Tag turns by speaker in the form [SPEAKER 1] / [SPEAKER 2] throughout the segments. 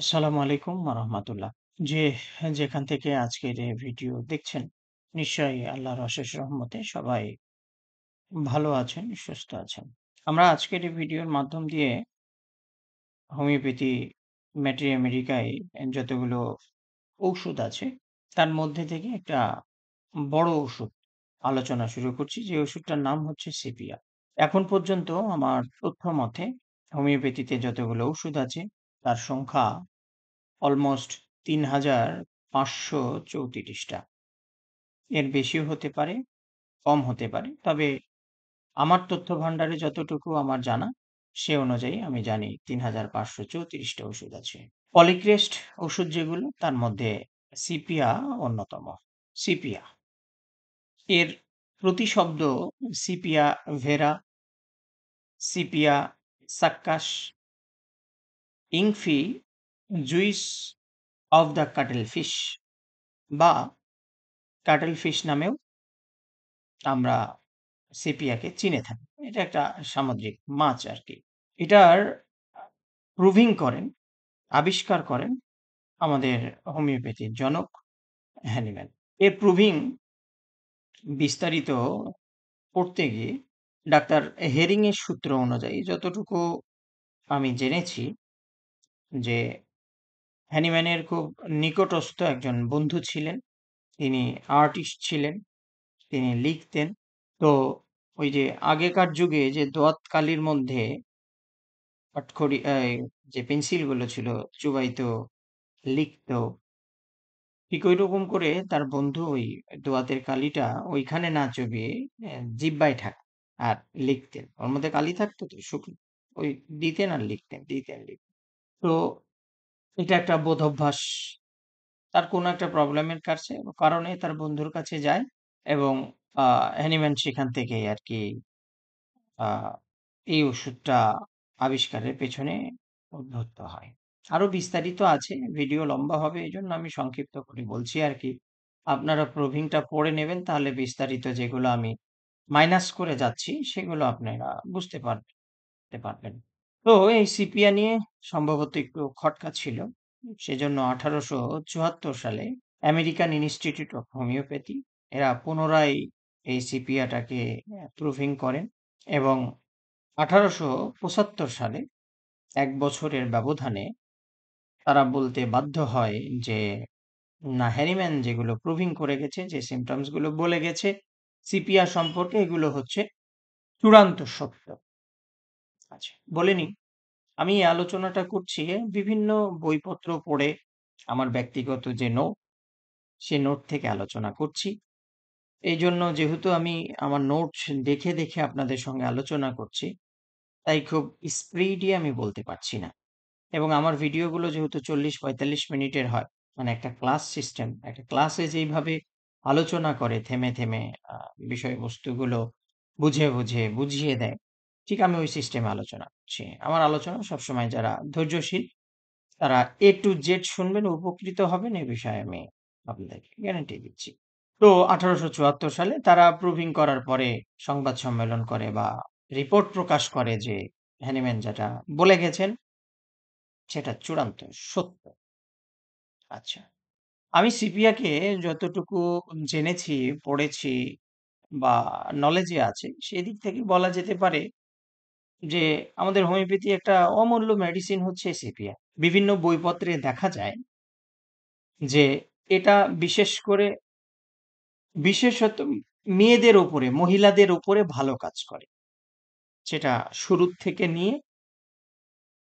[SPEAKER 1] আসসালামু আলাইকুম রাহমাতুল্লাহ। যে যেখান থেকে আজকের এই ভিডিও দেখছেন, নিশ্চয়ই আল্লাহর অশেষ রহমতে সবাই ভালো আছেন, সুস্থ আছেন। আমরা আজকের এই ভিডিওর মাধ্যম দিয়ে হোমিওপ্যাথি, আমেরিকায় যতগুলো ঔষধ আছে, তার মধ্যে থেকে একটা বড় ওষুধ আলোচনা শুরু করছি, যে ওষুধটার নাম হচ্ছে সিপিয়া। এখন পর্যন্ত আমার তথ্য মতে হোমিওপ্যাথিতে যতগুলো ওষুধ আছে, তার সংখ্যা অলমোস্ট ৩,৫৩৪ টা। এর বেশিও হতে পারে, কম হতে পারে। তবে আমার তথ্য ভান্ডারে যতটুকু আমার জানা, সে অনুযায়ী আমি জানি ৩,৫৩৪ টা ওষুধ আছে। পলিক্রেস্ট ওষুধ যেগুলো, তার মধ্যে সিপিয়া অন্যতম। সিপিয়া এর প্রতিশব্দ সিপিয়া ভেরা, সিপিয়া সাক্কাস, ইংফি, juice of the cuttlefish বা কাটেল ফিশ নামেও আমরা সেপিয়াকে চিনে থাকি। এটা একটা সামুদ্রিক মাছ আরকি। এটার প্রুভিং করেন, আবিষ্কার করেন আমাদের হোমিওপ্যাথির জনক হ্যানিম্যান। এর প্রুভিং বিস্তারিত পড়তে গিয়ে ডাক্তার হেরিং এর সূত্র অনুযায়ী যতটুকু আমি জেনেছি, যে হ্যানিম্যানের খুব নিকটস্থ একজন বন্ধু ছিলেন। তিনি আর্টিস্ট ছিলেন, তিনি লিখতেন। তো ওই যে আগেকার যুগে যে দোয়াত কালির মধ্যে পাটখড়ি যে পেন্সিল গুলো ছিল, চুবাইতো, লিখতো। ঠিক ঐরকম করে তার বন্ধু ওই দোয়াতের কালিটা ওইখানে না চুবিয়ে জিহ্বায় ঠাক আর লিখতেন। ওর মধ্যে কালি থাকতো তো শুকনো। ওই দিতেন আর লিখতেন, দিতেন, লিখতেন। তো এটা একটা বোধাভ্যাস। তার কোনো একটা প্রবলেমের কারণে তার বন্ধুর কাছে যায় এবং আ হ্যানিম্যান সেখান থেকেই আরকি আ এই ওষুধটা আবিষ্কারের পেছনে উদ্বুদ্ধ হয়। আরো বিস্তারিত আছে। ভিডিও লম্বা হবে, এজন্য আমি সংক্ষিপ্ত করে বলছি আরকি। আপনারা প্রভিংটা পড়ে নেবেন, তাহলে বিস্তারিত যেগুলো আমি মাইনাস করে যাচ্ছি, সেগুলো আপনারা বুঝতে পারবেন। তো এই সিপিয়া নিয়ে সম্ভবত একটু খটকা ছিল। সেজন্য ১৮৭৪ সালে আমেরিকান ইনস্টিটিউট অফ হোমিওপ্যাথি এরা পুনরায় এই সিপিয়াটাকে প্রুভিং করেন এবং ১৮৭৫ সালে ১ বছরের ব্যবধানে তারা বলতে বাধ্য হয় যে, না, হ্যানিম্যান যেগুলো প্রুভিং করে গেছে, যে সিম্পটমস গুলো বলে গেছে সিপিয়া সম্পর্কে, এগুলো হচ্ছে চূড়ান্ত সত্য। আচ্ছা, বলে নিই। আমি এই আলোচনাটা করছি বিভিন্ন বইপত্র পড়ে, আমার ব্যক্তিগত যে নোট, সে নোট থেকে আলোচনা করছি। এইজন্য যেহেতু আমি আমার নোটস দেখে আপনাদের সঙ্গে আলোচনা করছি, তাই খুব স্পিডি আমি বলতে পারছি না। এবং আমার ভিডিওগুলো যেহেতু ৪০-৪৫ মিনিটের হয়, মানে একটা ক্লাস সিস্টেম, একটা ক্লাসে যেইভাবে আলোচনা করে থেমে আ বিষয়বস্তুগুলো বুঝিয়ে দেয়, ঠিক আমি ওই সিস্টেমে আলোচনা করছি। আমার আলোচনা সবসময় যারা ধৈর্যশীল, তারা A to Z শুনবেন, উপকৃত হবেন, এ বিষয়ে আমি আপনাদেরকে গ্যারান্টি দিচ্ছি। তো ১৮৭৪ সালে তারা প্রুভিং করার পরে সংবাদ সম্মেলন করে বা রিপোর্ট প্রকাশ করে যে হ্যানিম্যান যেটা বলে গেছেন সেটা চূড়ান্ত সত্য। আচ্ছা। আমি সিপিয়াকে যতটুকু জেনেছি, পড়েছি বা নলেজে আছে, সেদিক থেকে বলা যেতে পারে যে আমাদের হোমিওপ্যাথি একটা অমূল্য মেডিসিন হচ্ছে সিপিয়া। বিভিন্ন বইপত্রে দেখা যায় যে এটা বিশেষ করে বিশেষত মেয়েদের উপরে, মহিলাদের উপরে ভালো কাজ করে। সেটা শুরুর থেকে নিয়ে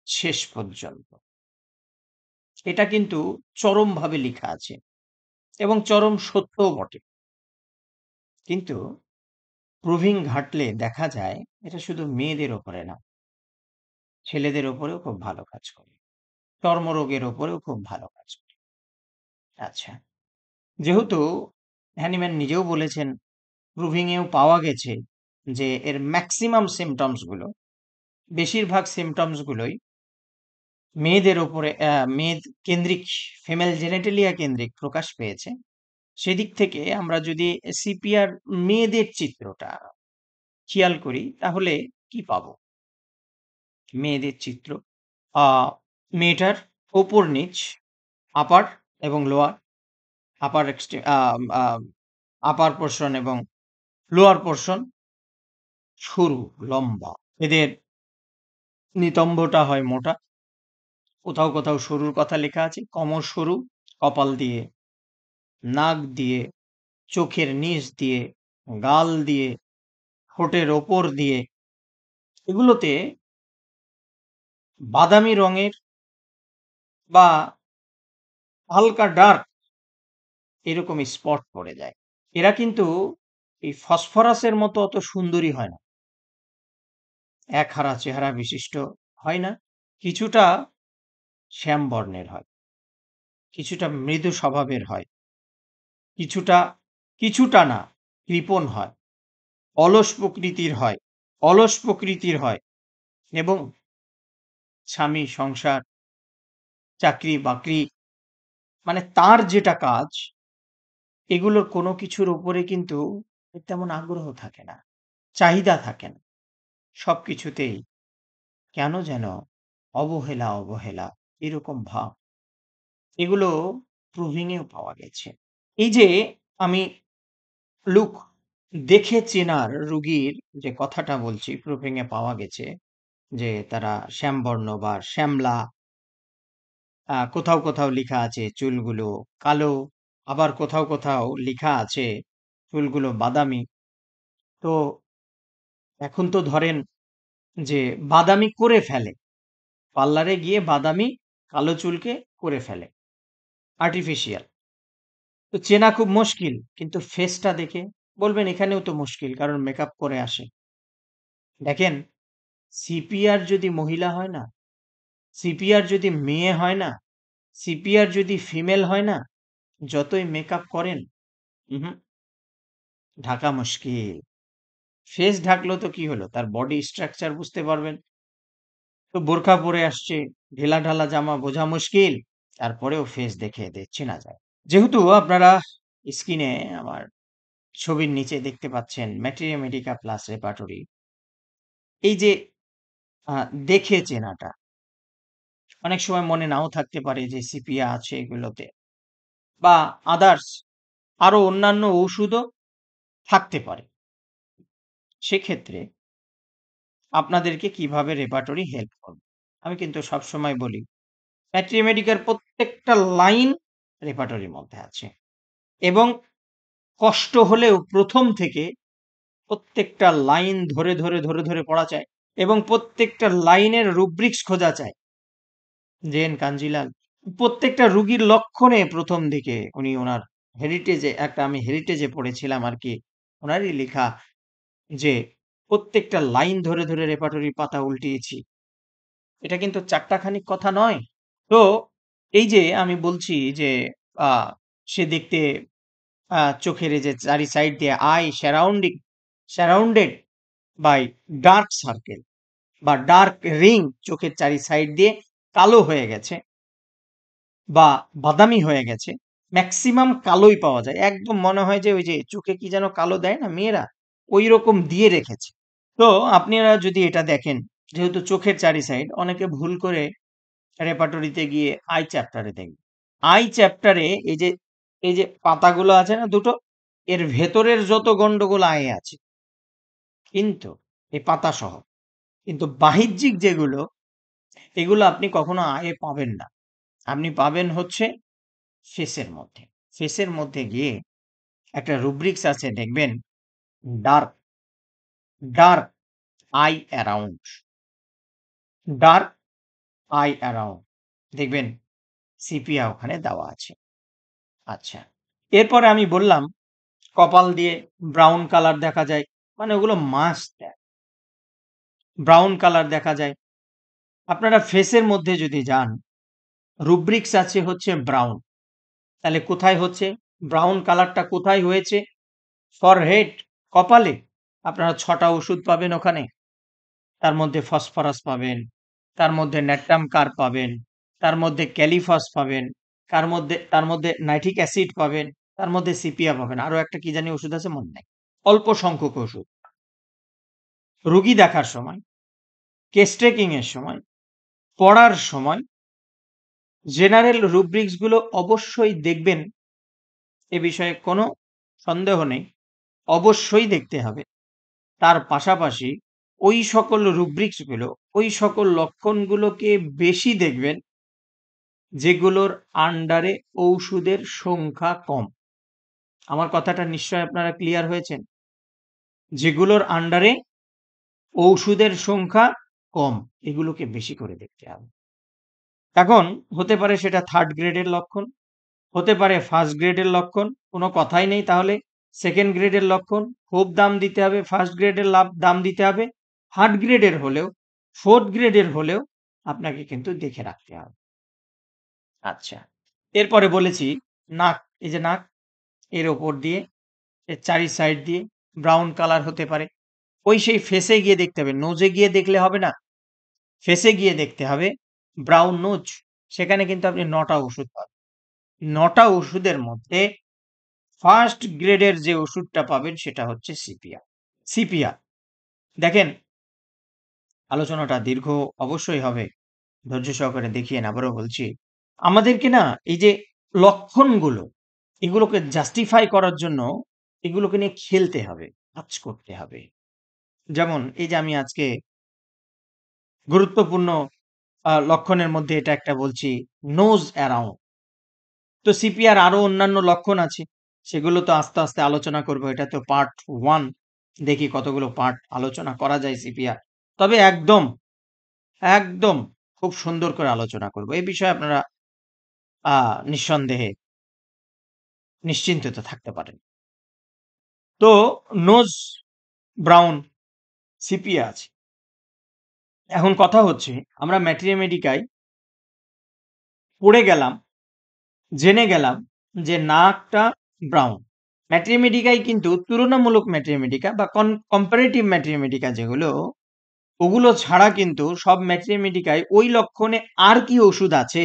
[SPEAKER 1] শেষ পর্যন্ত। এটা কিন্তু চরমভাবে লিখা আছে এবং চরম সত্যও বটে। কিন্তু প্রুভিং ঘাটলে দেখা যায় এটা শুধু মেয়েদের উপরে না, ছেলেদের উপরেও খুব ভালো কাজ করে। চর্মরোগের উপরেও খুব ভালো কাজ করে। আচ্ছা। যেহেতু হ্যানিম্যান নিজেও বলেছেন, প্রুভিং এও পাওয়া গেছে যে এর মেক্সিমাম সিম্পটমস গুলো, বেশিরভাগ সিম্পটমস গুলোই মেয়েদের উপরে মেদ কেন্দ্রিক, ফিমেল জেনিটালিয়া কেন্দ্রিক প্রকাশ পেয়েছে। সেদিক থেকে আমরা যদি সিপিআর মেয়েদের চিত্রটা খেয়াল করি, তাহলে কি পাবো? মেয়েদের চিত্র। আ মেয়েটার উপর নিচ, আপার এবং লোয়ার, আপার আপার পোরশন এবং লোয়ার পোরশন সরু, লম্বা। এদের নিতম্বটা হয় মোটা। কোথাও, কোথাও সরুর কথা লেখা আছে। কোমর সরু, কপাল দিয়ে, নাক দিয়ে, চোখের নিচ দিয়ে, গাল দিয়ে, ঠোঁটের ওপর দিয়ে, এগুলোতে বাদামি রঙের বা হালকা ডার্ক এরকম স্পট পড়ে যায়। এরা কিন্তু এই ফসফরাসের মতো অত সুন্দরী হয় না। একহারা চেহারা বিশিষ্ট হয় না। কিছুটা শ্যাম বর্ণের হয়, কিছুটা মৃদু স্বভাবের হয়, কিছুটা, কিছুটা না, কৃপণ হয়, অলস প্রকৃতির হয়, অলস প্রকৃতির হয় এবং স্বামী, সংসার, চাকরি-বাকরি মানে তার যেটা কাজ, এগুলোর কোনো কিছুর উপরে কিন্তু এর তেমন আগ্রহ থাকে না, চাহিদা থাকে না। সবকিছুতেই কেন যেন অবহেলা, অবহেলা এরকম ভাব। এগুলো প্রুভিং এও পাওয়া গেছে। এই যে আমি লুক দেখে চেনার রোগীর যে কথাটা বলছি, প্রুভিং এ পাওয়া গেছে যে তারা শ্যামবর্ণ বা শ্যামলা, কোথাও, কোথাও লিখা আছে চুলগুলো কালো, আবার কোথাও, কোথাও লিখা আছে চুলগুলো বাদামি। তো এখন তো ধরেন যে বাদামি করে ফেলে। পার্লারে গিয়ে বাদামি কালো চুলকে করে ফেলে। আর্টিফিশিয়াল। তো চেনা খুব মুশকিল। কিন্তু ফেসটা দেখে বলবেন এখানেও তো মুশকিল কারণ মেকআপ করে আসে। দেখেন সিপিআর যদি মহিলা হয় না, সিপিআর যদি মেয়ে হয় না, সিপিআর যদি ফিমেল হয় না, যতই মেকআপ করেন উহু, ঢাকা মুশকিল। ফেস ঢাকলো তো কি হলো? তার বডি স্ট্রাকচার বুঝতে পারবেন। তো বোরখা পরে আসছে, ঢিলাঢালা জামা বোঝা মুশকিল। তারপরেও ফেস দেখে এদের চেনা যায়। যেহেতু আপনারা স্ক্রিনে আমার ছবির নিচে দেখতে পাচ্ছেন ম্যাটেরিয়া মেডিকা প্লাস রেপার্টরি। এই যে আ দেখে চেনাটা, অনেক সময় মনে নাও থাকতে পারে যে সিপিয়া আছে এগুলোতে বা আদার্স আরো অন্যান্য ঔষুধও থাকতে পারে। সেক্ষেত্রে আপনাদেরকে কিভাবে রেপার্টরি হেল্প করবে? আমি কিন্তু সবসময় বলি ম্যাটেরিয়া মেডিকার প্রত্যেকটা লাইন রেপার্টরির মধ্যে আছে এবং কষ্ট হলেও ১ম থেকে প্রত্যেকটা লাইন ধরে পড়া চাই এবং প্রত্যেকটা লাইনের রুব্রিক্স খোঁজা চাই। জেন কাঞ্জিলাল প্রত্যেকটা রুগীর লক্ষণে ১ম দিকে উনি উনার হেরিটেজে একটা আমি হেরিটেজে পড়েছিলাম আরকি। উনারই লিখা যে প্রত্যেকটা লাইন ধরে রেপার্টরির পাতা উল্টিয়েছি। এটা কিন্তু চাট্টাখানিক কথা নয়। তো এই যে আমি বলছি যে আ সে দেখতে চোখের এই যে চারি সাইড দিয়ে সারাউন্ডেড বাই ডার্ক সার্কেল বা ডার্ক রিং চোখের চারি সাইড দিয়ে কালো হয়ে গেছে বা বাদামি হয়ে গেছে। মেক্সিমাম কালোই পাওয়া যায়। একদম মনে হয় যে ওই যে চোখে কি যেন কালো দেয় না মেয়েরা? ঐরকম দিয়ে রেখেছে। তো আপনারা যদি এটা দেখেন, যেহেতু চোখের চারি সাইড অনেকে ভুল করে রেপার্টরিতে গিয়ে আই চ্যাপ্টারে দেখবে। আই চ্যাপ্টারে এই যে পাতাগুলো আছে না ২ টো? এর ভেতরের যত গন্ডগোল আয়ে আছে। কিন্তু এই পাতাসহ। কিন্তু বাহ্যিক যেগুলো, এগুলো আপনি কখনো আয়ে পাবেন না। আপনি পাবেন হচ্ছে ফেসের মধ্যে। ফেসের মধ্যে গিয়ে একটা রুব্রিক্স আছে দেখবেন dark, dark I around, dark I around দেখবেন সিপিয়া ওখানে দেওয়া আছে। আচ্ছা। এরপরে আমি বললাম কপাল দিয়ে ব্রাউন কালার দেখা যায়। মানে ওগুলো মাস্ট দেয়। ব্রাউন কালার দেখা যায়। আপনারা ফেসের মধ্যে যদি যান, রুব্রিক্স আছে হচ্ছে ব্রাউন। তাহলে কোথায় হচ্ছে? ব্রাউন কালারটা কোথায় হয়েছে? ফরহেড, কপালে। আপনারা ৬ টা ওষুধ পাবেন ওখানে। তার মধ্যে ফসফরাস পাবেন, তার মধ্যে ন্যাট্রাম কার্ব পাবেন, তার মধ্যে ক্যালিফস পাবেন, তার মধ্যে নাইট্রিক অ্যাসিড পাবেন, তার মধ্যে সিপিয়া পাবেন। আরো একটা কি জানি ওষুধ আছে মনে নাই। অল্প সংখ্যক ওষুধ। রোগী দেখার সময়, কেস টেকিং এর সময়, পড়ার সময় জেনারেল রুব্রিক্স গুলো অবশ্যই দেখবেন, এ বিষয়ে কোনো সন্দেহ নেই, অবশ্যই দেখতে হবে। তার পাশাপাশি ওই সকল রুব্রিক্স গুলো, ওই সকল লক্ষণগুলোকে বেশি দেখবেন যেগুলোর আন্ডারে ঔষুধের সংখ্যা কম। আমার কথাটা নিশ্চয়ই আপনারা ক্লিয়ার হয়েছেন? যেগুলোর আন্ডারে ঔষুধের সংখ্যা কম, এগুলোকে বেশি করে দেখতে হবে। এখন হতে পারে সেটা 3rd গ্রেডের লক্ষণ, হতে পারে 1st গ্রেডের লক্ষণ, কোনো কথাই নেই তাহলে 2nd গ্রেডের লক্ষণ, খুব দাম দিতে হবে, 1st গ্রেডের দাম দিতে হবে, 3rd গ্রেডের হলেও 4th গ্রেডের হলেও আপনাকে কিন্তু দেখে রাখতে হবে। আচ্ছা, এরপরে বলেছি নাক, এই যে নাক, এর ওপর দিয়ে, এর চারি সাইড দিয়ে ব্রাউন কালার হতে পারে। ওই সেই ফেসে গিয়ে দেখতে হবে, নোজে গিয়ে দেখলে হবে না, ফেসে গিয়ে দেখতে হবে ব্রাউন নোজ। সেখানে কিন্তু আপনি 9টা ওষুধ পাবেন। 9টা ওষুধের মধ্যে 1st গ্রেডের যে ওষুধটা পাবেন সেটা হচ্ছে সিপিয়া। সিপিয়া দেখেন, আলোচনাটা দীর্ঘ অবশ্যই হবে। ধৈর্য সহকারে দেখিয়েন, আবারও বলছি। আমাদেরকে না এই যে লক্ষণগুলো, এগুলোকে জাস্টিফাই করার জন্য এগুলোকে নিয়ে খেলতে হবে, কাজ করতে হবে। যেমন এই যে আমি আজকে গুরুত্বপূর্ণ লক্ষণের মধ্যে এটা একটা বলছি, নোজ অ্যারাউন্ড। তো সিপিআর আরো অন্যান্য লক্ষণ আছে, সেগুলো তো আস্তে আস্তে আলোচনা করব। এটা তো পার্ট 1, দেখি কতগুলো পার্ট আলোচনা করা যায় সিপিআর। তবে একদম একদম খুব সুন্দর করে আলোচনা করব এই বিষয়ে, আপনারা নিঃসন্দেহে নিশ্চিন্তিত থাকতে পারেন। তো নোজ ব্রাউন সিপিআর আছে। এখন কথা হচ্ছে, আমরা ম্যাট্রিমেডিকায় পড়ে গেলাম, জেনে গেলাম যে নাকটা ব্রাউন। ম্যাট্রিমেডিকায় কিন্তু তুলনামূলক ম্যাট্রিমেডিকা বা কম্পারেটিভ ম্যাট্রিমেডিকা যেগুলো, ওগুলো ছাড়া কিন্তু সব ম্যাট্রিমেডিকায় ওই লক্ষণে আর কি ওষুধ আছে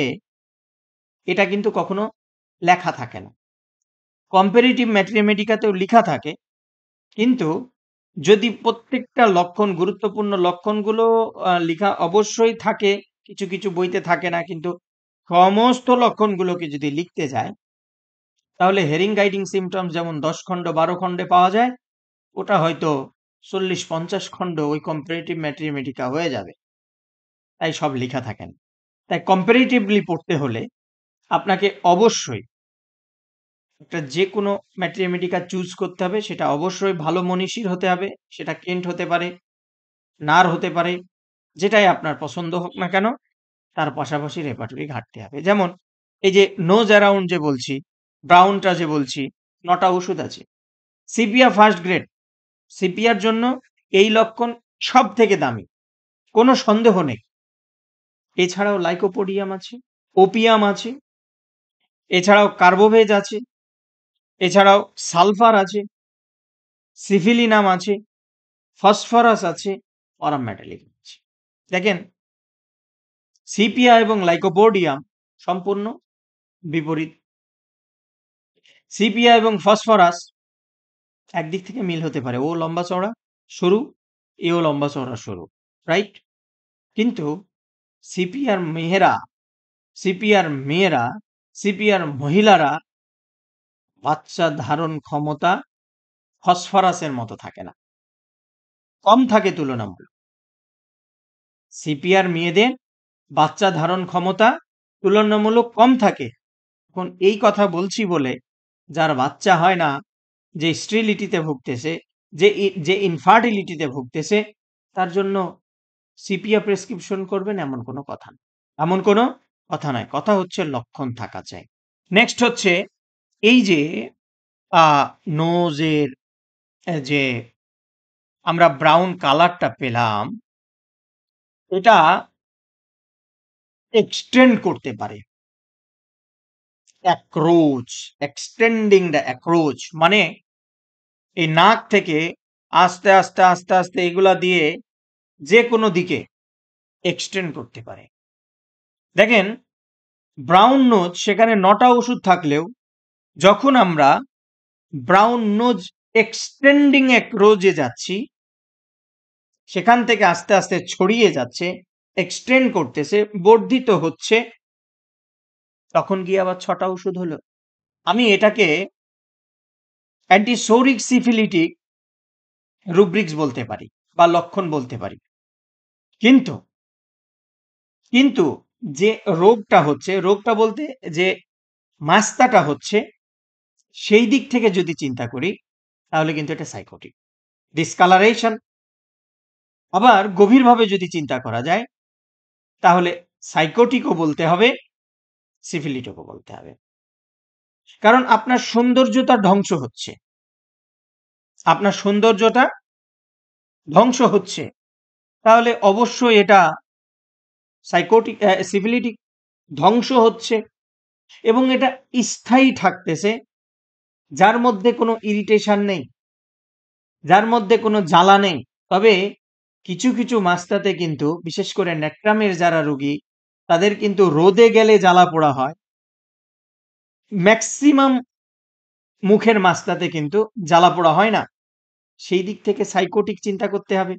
[SPEAKER 1] এটা কিন্তু কখনো লেখা থাকে না। কম্পারেটিভ ম্যাট্রিমেডিকাতেও লেখা থাকে, কিন্তু যদি প্রত্যেকটা লক্ষণ, গুরুত্বপূর্ণ লক্ষণগুলো লেখা অবশ্যই থাকে, কিছু কিছু বইতে থাকে না, কিন্তু সমস্ত লক্ষণগুলোকে যদি লিখতে যায় তাহলে হেরিং গাইডিং সিমটমস যেমন 10 খণ্ড 12 খণ্ডে পাওয়া যায়, ওটা হয়তো 40-50 খণ্ড ওই কম্পারেটিভ ম্যাট্রিমেডিকা হয়ে যাবে। তাই সব লেখা থাকে না। তাই কম্পারেটিভলি পড়তে হলে আপনাকে অবশ্যই একটা যে কোনো ম্যাট্রিমেডিকা চুজ করতে হবে। সেটা অবশ্যই ভালো মনীষীর হতে হবে। সেটা কেন্ট হতে পারে, নার হতে পারে, যেটাই আপনার পছন্দ হোক না কেন, তার পাশাপাশি রেপার্টরি ঘাটতে হবে। যেমন এই যে নোজ অ্যারাউন্ড যে বলছি, ব্রাউনটা যে বলছি, 9টা ওষুধ আছে। সিপিয়া 1st গ্রেড, সিপিয়ার জন্য এই লক্ষণ সব থেকে দামি, কোনো সন্দেহ নেই। এছাড়াও লাইকোপোডিয়াম আছে, ওপিয়াম আছে, এছাড়াও কার্বোভেজ আছে, এছাড়াও সালফার আছে, সিফিলিনাম আছে, ফসফরাস আছে, অরামেটালিক আছে। দেখেন, সিপিয়া এবং লাইকোপোডিয়াম সম্পূর্ণ বিপরীত। সিপিয়া এবং ফসফরাস একদিক থেকে মিল হতে পারে, ও লম্বা চওড়া সরু, এও লম্বা চওড়া সরু, রাইট? কিন্তু সিপিআর মেয়েরা, সিপিআর মেয়েরা, সিপিআর মহিলারা বাচ্চা ধারণ ক্ষমতা ফসফরাসের মতো থাকে না, কম থাকে তুলনামূলক। সিপিআর মেয়েদের বাচ্চা ধারণ ক্ষমতা তুলনামূলক কম থাকে। এখন এই কথা বলছি বলে যার বাচ্চা হয় না, যে স্টেরিলিটিতে ভুগতেছে, যে ইনফার্টিলিটিতে ভুগতেছে, তার জন্য সিপিআর প্রেসক্রিপশন করবেন এমন কোনো কথা না, এমন কোনো কথা নয়। কথা হচ্ছে লক্ষণ থাকা চাই। নেক্সট হচ্ছে এই যে নোজের যে আমরা ব্রাউন কালারটা পেলাম, এটা এক্সটেন্ড করতে পারে। অ্যাক্রোচ, এক্সটেন্ডিং দ্য অ্যাক্রোচ মানে এই নাক থেকে আস্তে আস্তে আস্তে আস্তে এগুলা দিয়ে যে কোনো দিকে এক্সটেন্ড করতে পারে। দেখেন, ব্রাউন নোজ সেখানে 9টা ওষুধ থাকলেও যখন আমরা ব্রাউন নোজ এক্সটেন্ডিং অ্যাক্রোচে যাচ্ছি, সেখান থেকে আস্তে আস্তে ছড়িয়ে যাচ্ছে, এক্সটেন্ড করতেছে, বর্ধিত হচ্ছে, তখন গিয়ে আবার 6টা ওষুধ হলো। আমি এটাকে অ্যান্টিসোরিক সিফিলিটিক রুব্রিক্স বলতে পারি বা লক্ষণ বলতে পারি। কিন্তু কিন্তু যে রোগটা বলতে যে মাস্তাটা হচ্ছে, সেই দিক থেকে যদি চিন্তা করি তাহলে কিন্তু এটা সাইকোটিক ডিসকালারেশন। আবার গভীরভাবে যদি চিন্তা করা যায় তাহলে সাইকোটিকও বলতে হবে, সিফিলিটিকও বলতে হবে। কারণ আপনার সৌন্দর্যটা ধ্বংস হচ্ছে, আপনার সৌন্দর্যটা ধ্বংস হচ্ছে, তাহলে অবশ্যই এটা সাইকোটিক সিফিলিটিক। ধ্বংস হচ্ছে এবং এটা স্থায়ী থাকতেছে, যার মধ্যে কোনো ইরিটেশন নেই, যার মধ্যে কোনো জ্বালা নেই। তবে কিছু কিছু মাস্তাতে কিন্তু, বিশেষ করে নেট্রামের যারা রোগী, তাদের কিন্তু রোদে গেলে জ্বালা পোড়া হয়। ম্যাক্সিমাম মুখের মাস্তাতে কিন্তু জ্বালা পোড়া হয় না। সেই দিক থেকে সাইকোটিক চিন্তা করতে হবে।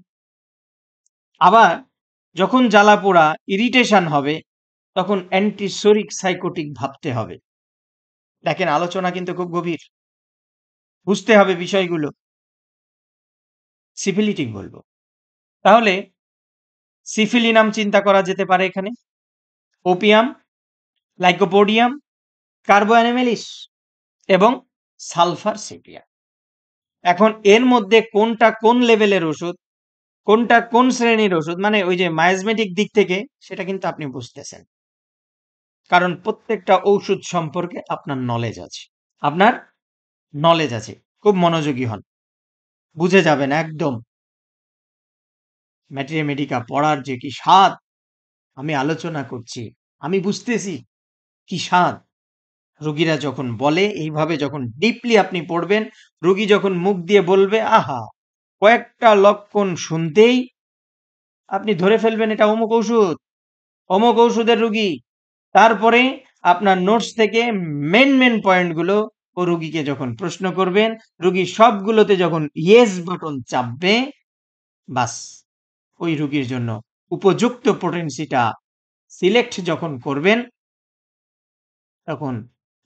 [SPEAKER 1] আবার যখন জ্বালা পোড়া ইরিটেশন হবে তখন অ্যান্টিসোরিক সাইকোটিক ভাবতে হবে। দেখেন, আলোচনা কিন্তু খুব গভীর, বুঝতে হবে বিষয়গুলো। সিফিলিটিক বলবো। তাহলে সিফিলিনাম চিন্তা করা যেতে পারে এখানে, ওপিয়াম, লাইকোপোডিয়াম, কার্বোঅ্যানিমেলিস এবং সালফার সিপিয়া। এখন এর মধ্যে কোনটা কোন লেভেলের ওষুধ, কোনটা কোন শ্রেণীর ওষুধ, মানে ওই যে মায়াজমেটিক দিক থেকে, সেটা কিন্তু আপনি বুঝতেছেন। কারণ প্রত্যেকটা ঔষধ সম্পর্কে আপনার নলেজ আছে, আপনার নলেজ আছে। খুব মনোযোগী হন, বুঝে যাবেন একদম। ম্যাটেরিয়া মেডিকা পড়ার যে কি স্বাদ, আমি আলোচনা করছি, আমি বুঝতেছি কি স্বাদ। রোগীরা যখন বলে, এইভাবে যখন ডিপলি আপনি পড়বেন, রোগী যখন মুখ দিয়ে বলবে, আহা, কয়েকটা লক্ষণ শুনতেই আপনি ধরে ফেলবেন এটা অমুক ঔষধ, অমুক ঔষধের রোগী। তারপরে আপনার নোটস থেকে মেন পয়েন্টগুলো ও রোগীকে যখন প্রশ্ন করবেন, রোগী সবগুলোতে যখন ইয়েস বাটন চাপবে, বাস ওই রোগীর জন্য উপযুক্ত পোটেন্সিটা সিলেক্ট যখন করবেন, তখন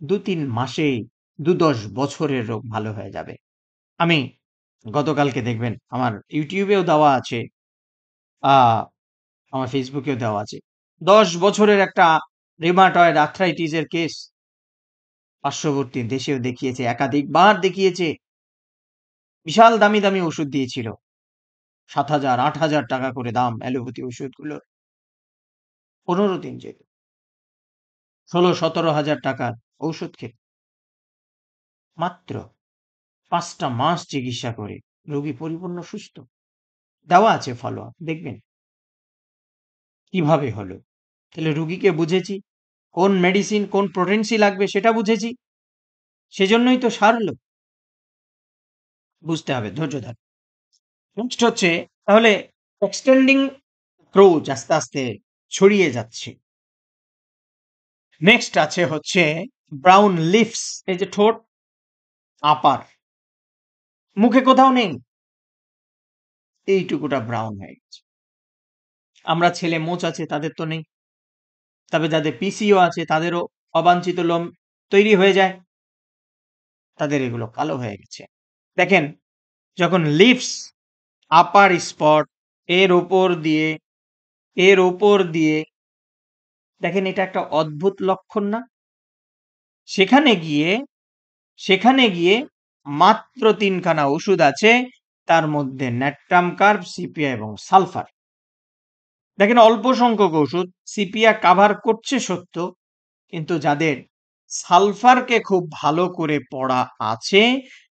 [SPEAKER 1] 2-3 মাসেই 2-10 বছরের রোগ ভালো হয়ে যাবে। আমি গতকালকে দেখবেন আমার ইউটিউবেও দেওয়া আছে, আমার ফেসবুকেও দেওয়া আছে, 10 বছরের একটা রিমাটয়েড আর্থ্রাইটিসের কেস। পার্শ্ববর্তী দেশেও দেখিয়েছে, একাধিকবার দেখিয়েছে। বিশাল দামি দামি ওষুধ দিয়েছিল, 7,000 8,000 টাকা করে দাম অ্যালোপ্যাথি ওষুধগুলো। 15 দিন যেত, 16-17 হাজার টাকার ঔষধ খেত। মাত্র 5টা মাস চিকিৎসা করে রোগী পরিপূর্ণ সুস্থ। দেওয়া আছে ফলো আপ, দেখবেন কিভাবে হলো। তাহলে রুগীকে বুঝেছি, কোন মেডিসিন কোন পোটেন্সি লাগবে সেটা বুঝেছি, সেজন্যই তো সারলো। বুঝতে হবে, ধৈর্য ধর। নেক্সট হচ্ছে, তাহলে এক্সটেন্ডিং অ্যাপ্রোচ আস্তে আস্তে ছড়িয়ে যাচ্ছে। নেক্সট আছে হচ্ছে ব্রাউন লিপস, এই যে ঠোঁট, আপার, মুখে কোথাও নেই, এইটুকুটা ব্রাউন হয়ে গেছে। আমরা ছেলে মোচ আছে, তাদের তো নেই। তবে যাদের পিসিও আছে তাদেরও অবাঞ্ছিত লোম তৈরি হয়ে যায়, তাদের এগুলো কালো হয়ে গেছে। দেখেন, যখন লিপস, আপার স্পট এর ওপর দিয়ে, দেখেন এটা একটা অদ্ভুত লক্ষণ না? সেখানে গিয়ে মাত্র 3খানা ওষুধ আছে, তার মধ্যে ন্যাট্রাম কার্ব, সিপিয়া এবং সালফার। দেখেন, অল্প সংখ্যক ওষুধ সিপিয়া কাভার করছে সত্য, কিন্তু যাদের সালফারকে খুব ভালো করে পড়া আছে,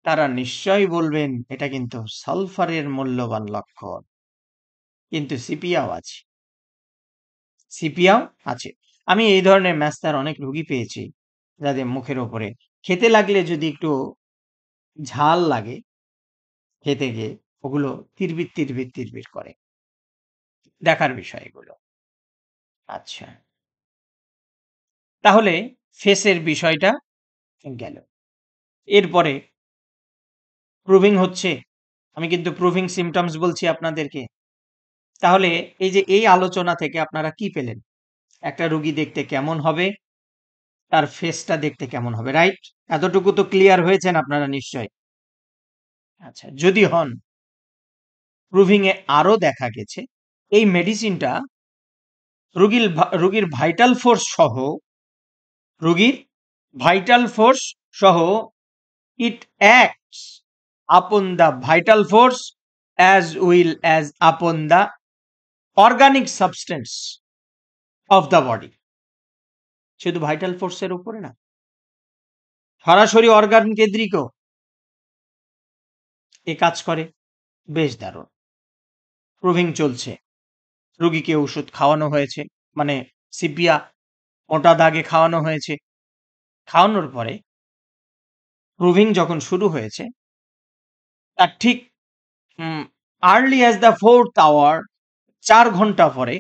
[SPEAKER 1] তারা নিশ্চয়ই বলবেন এটা কিন্তু সালফারের মূল্যবান লক্ষণ। কিন্তু সিপিয়াও আছে। আমি এই ধরনের ম্যাস্তার অনেক রোগী পেয়েছি, যাদের মুখের ওপরে খেতে লাগলে যদি একটু ঝাল লাগে, খেতে গিয়ে ওগুলো তিরবির করে। দেখার বিষয় এগুলো। আচ্ছা, তাহলে ফেসের বিষয়টা গেল। এরপরে প্রুভিং হচ্ছে, আমি কিন্তু প্রুভিং সিমটমস বলছি আপনাদেরকে। তাহলে এই যে এই আলোচনা থেকে আপনারা কি পেলেন? একটা রোগী দেখতে কেমন হবে, তার ফেসটা দেখতে কেমন হবে, রাইট? এতটুকু তো ক্লিয়ার হয়েছেন আপনারা নিশ্চয়ই। আচ্ছা, যদি হন, প্রুভিং এ আরো দেখা গেছে এই মেডিসিনটা রোগীর ভাইটাল ফোর্স সহ রোগীর ভাইটাল ফোর্স সহ it acts upon the vital force as well as upon the organic substance of the body. শুধু ভাইটাল ফোর্সের উপরে না, সরাসরি অর্গান কেন্দ্রিকও এ কাজ করে। বেশ দারুণ। প্রুভিং চলছে, রোগীকে ওষুধ খাওয়ানো হয়েছে, মানে সিপিয়া মোটা দাগে খাওয়ানো হয়েছে। খাওয়ানোর পরে প্রুভিং যখন শুরু হয়েছে, তার ঠিক early as the 4th hour, 4 ঘন্টা পরে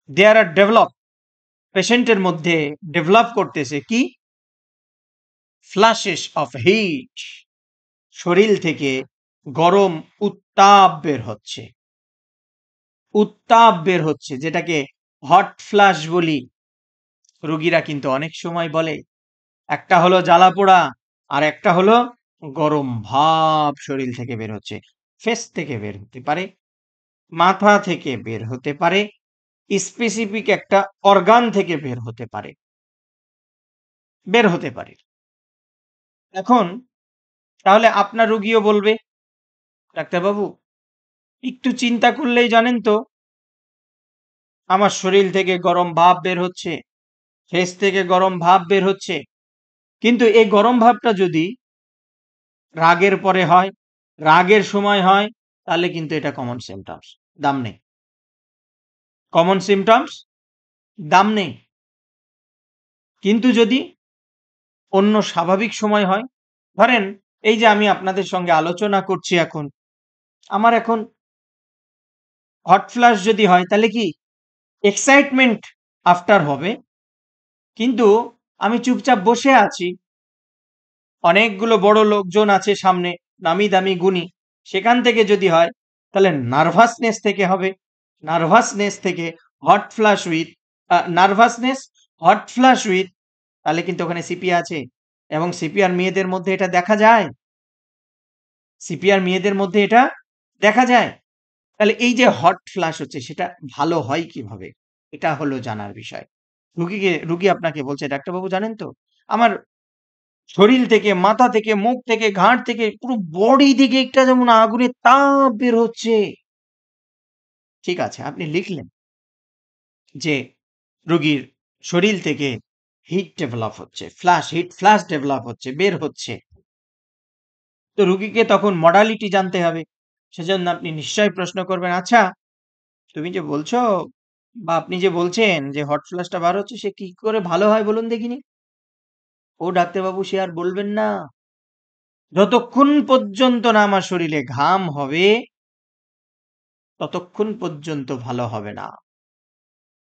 [SPEAKER 1] দেয়ার আর ডেভেলপ, পেশেন্টের মধ্যে ডেভেলপ করতেছে কি, ফ্ল্যাশেস অফ হিট, শরীর থেকে গরম উত্তাপ বের হচ্ছে, উত্তাপ বের হচ্ছে, যেটাকে হট ফ্ল্যাশ বলি। রোগীরা কিন্তু অনেক সময় বলে, একটা হলো জ্বালা পোড়া আর একটা হলো গরম ভাব শরীর থেকে বের হচ্ছে। ফেস থেকে বের হতে পারে, মাথা থেকে বের হতে পারে, স্পেসিফিক একটা অর্গান থেকে বের হতে পারে, বের হতে পারে। এখন তাহলে আপনার রোগীও বলবে, ডাক্তারবাবু একটু চিন্তা করলেই জানেন তো আমার শরীর থেকে গরম ভাব বের হচ্ছে, ফেস থেকে গরম ভাব বের হচ্ছে। কিন্তু এই গরম ভাবটা যদি রাগের পরে হয়, রাগের সময় হয়, তাহলে কিন্তু এটা কমন সিমটমস, দাম নেই। কমন সিমটমস, দাম নেই। কিন্তু যদি অন্য স্বাভাবিক সময় হয়, ধরেন এই যে আমি আপনাদের সঙ্গে আলোচনা করছি এখন, আমার এখন হট ফ্ল্যাশ যদি হয়, তাহলে কি এক্সাইটমেন্ট আফটার হবে, কিন্তু আমি চুপচাপ বসে আছি, অনেকগুলো বড় লোকজন আছে সামনে, নামি দামি গুণী, সেখান থেকে যদি হয় তাহলে নার্ভাসনেস থেকে হবে, নার্ভাসনেস থেকে hot flash with nervousness, hot flash with, তাহলে কিন্তু ওখানে সিপিয়া আছে, এবং সিপিআর মেয়েদের মধ্যে এটা দেখা যায়, সিপিআর মেয়েদের মধ্যে এটা দেখা যায়। তাহলে এই যে হট ফ্ল্যাশ হচ্ছে, সেটা ভালো হয় কিভাবে, এটা হলো জানার বিষয়। রুগী আপনাকে বলছে, ডাক্তারবাবু জানেন তো আমার শরীর থেকে, মাথা থেকে, মুখ থেকে, ঘাড় থেকে, পুরো বডি থেকে একটা যেমন আগুনের তাপ বের হচ্ছে। ঠিক আছে, আপনি লিখলেন যে রোগীর শরীর থেকে হিট ডেভেলপ হচ্ছে, হিট ফ্ল্যাশ ডেভেলপ হচ্ছে, বের হচ্ছে। তো রোগীকে তখন মডালিটি জানতে হবে। সেজন্য আপনি নিশ্চয়ই প্রশ্ন করবেন, আচ্ছা তুমি যে বলছো বা আপনি যে বলছেন যে হট ফ্ল্যাশটা বার হচ্ছে, সে কি করে ভালো হয় বলুন দেখিনি? ও ডাক্তারবাবু, সে আর বলবেন না। যতক্ষণ পর্যন্ত না আমার শরীরে ঘাম হবে, ততক্ষণ পর্যন্ত ভালো হবে না।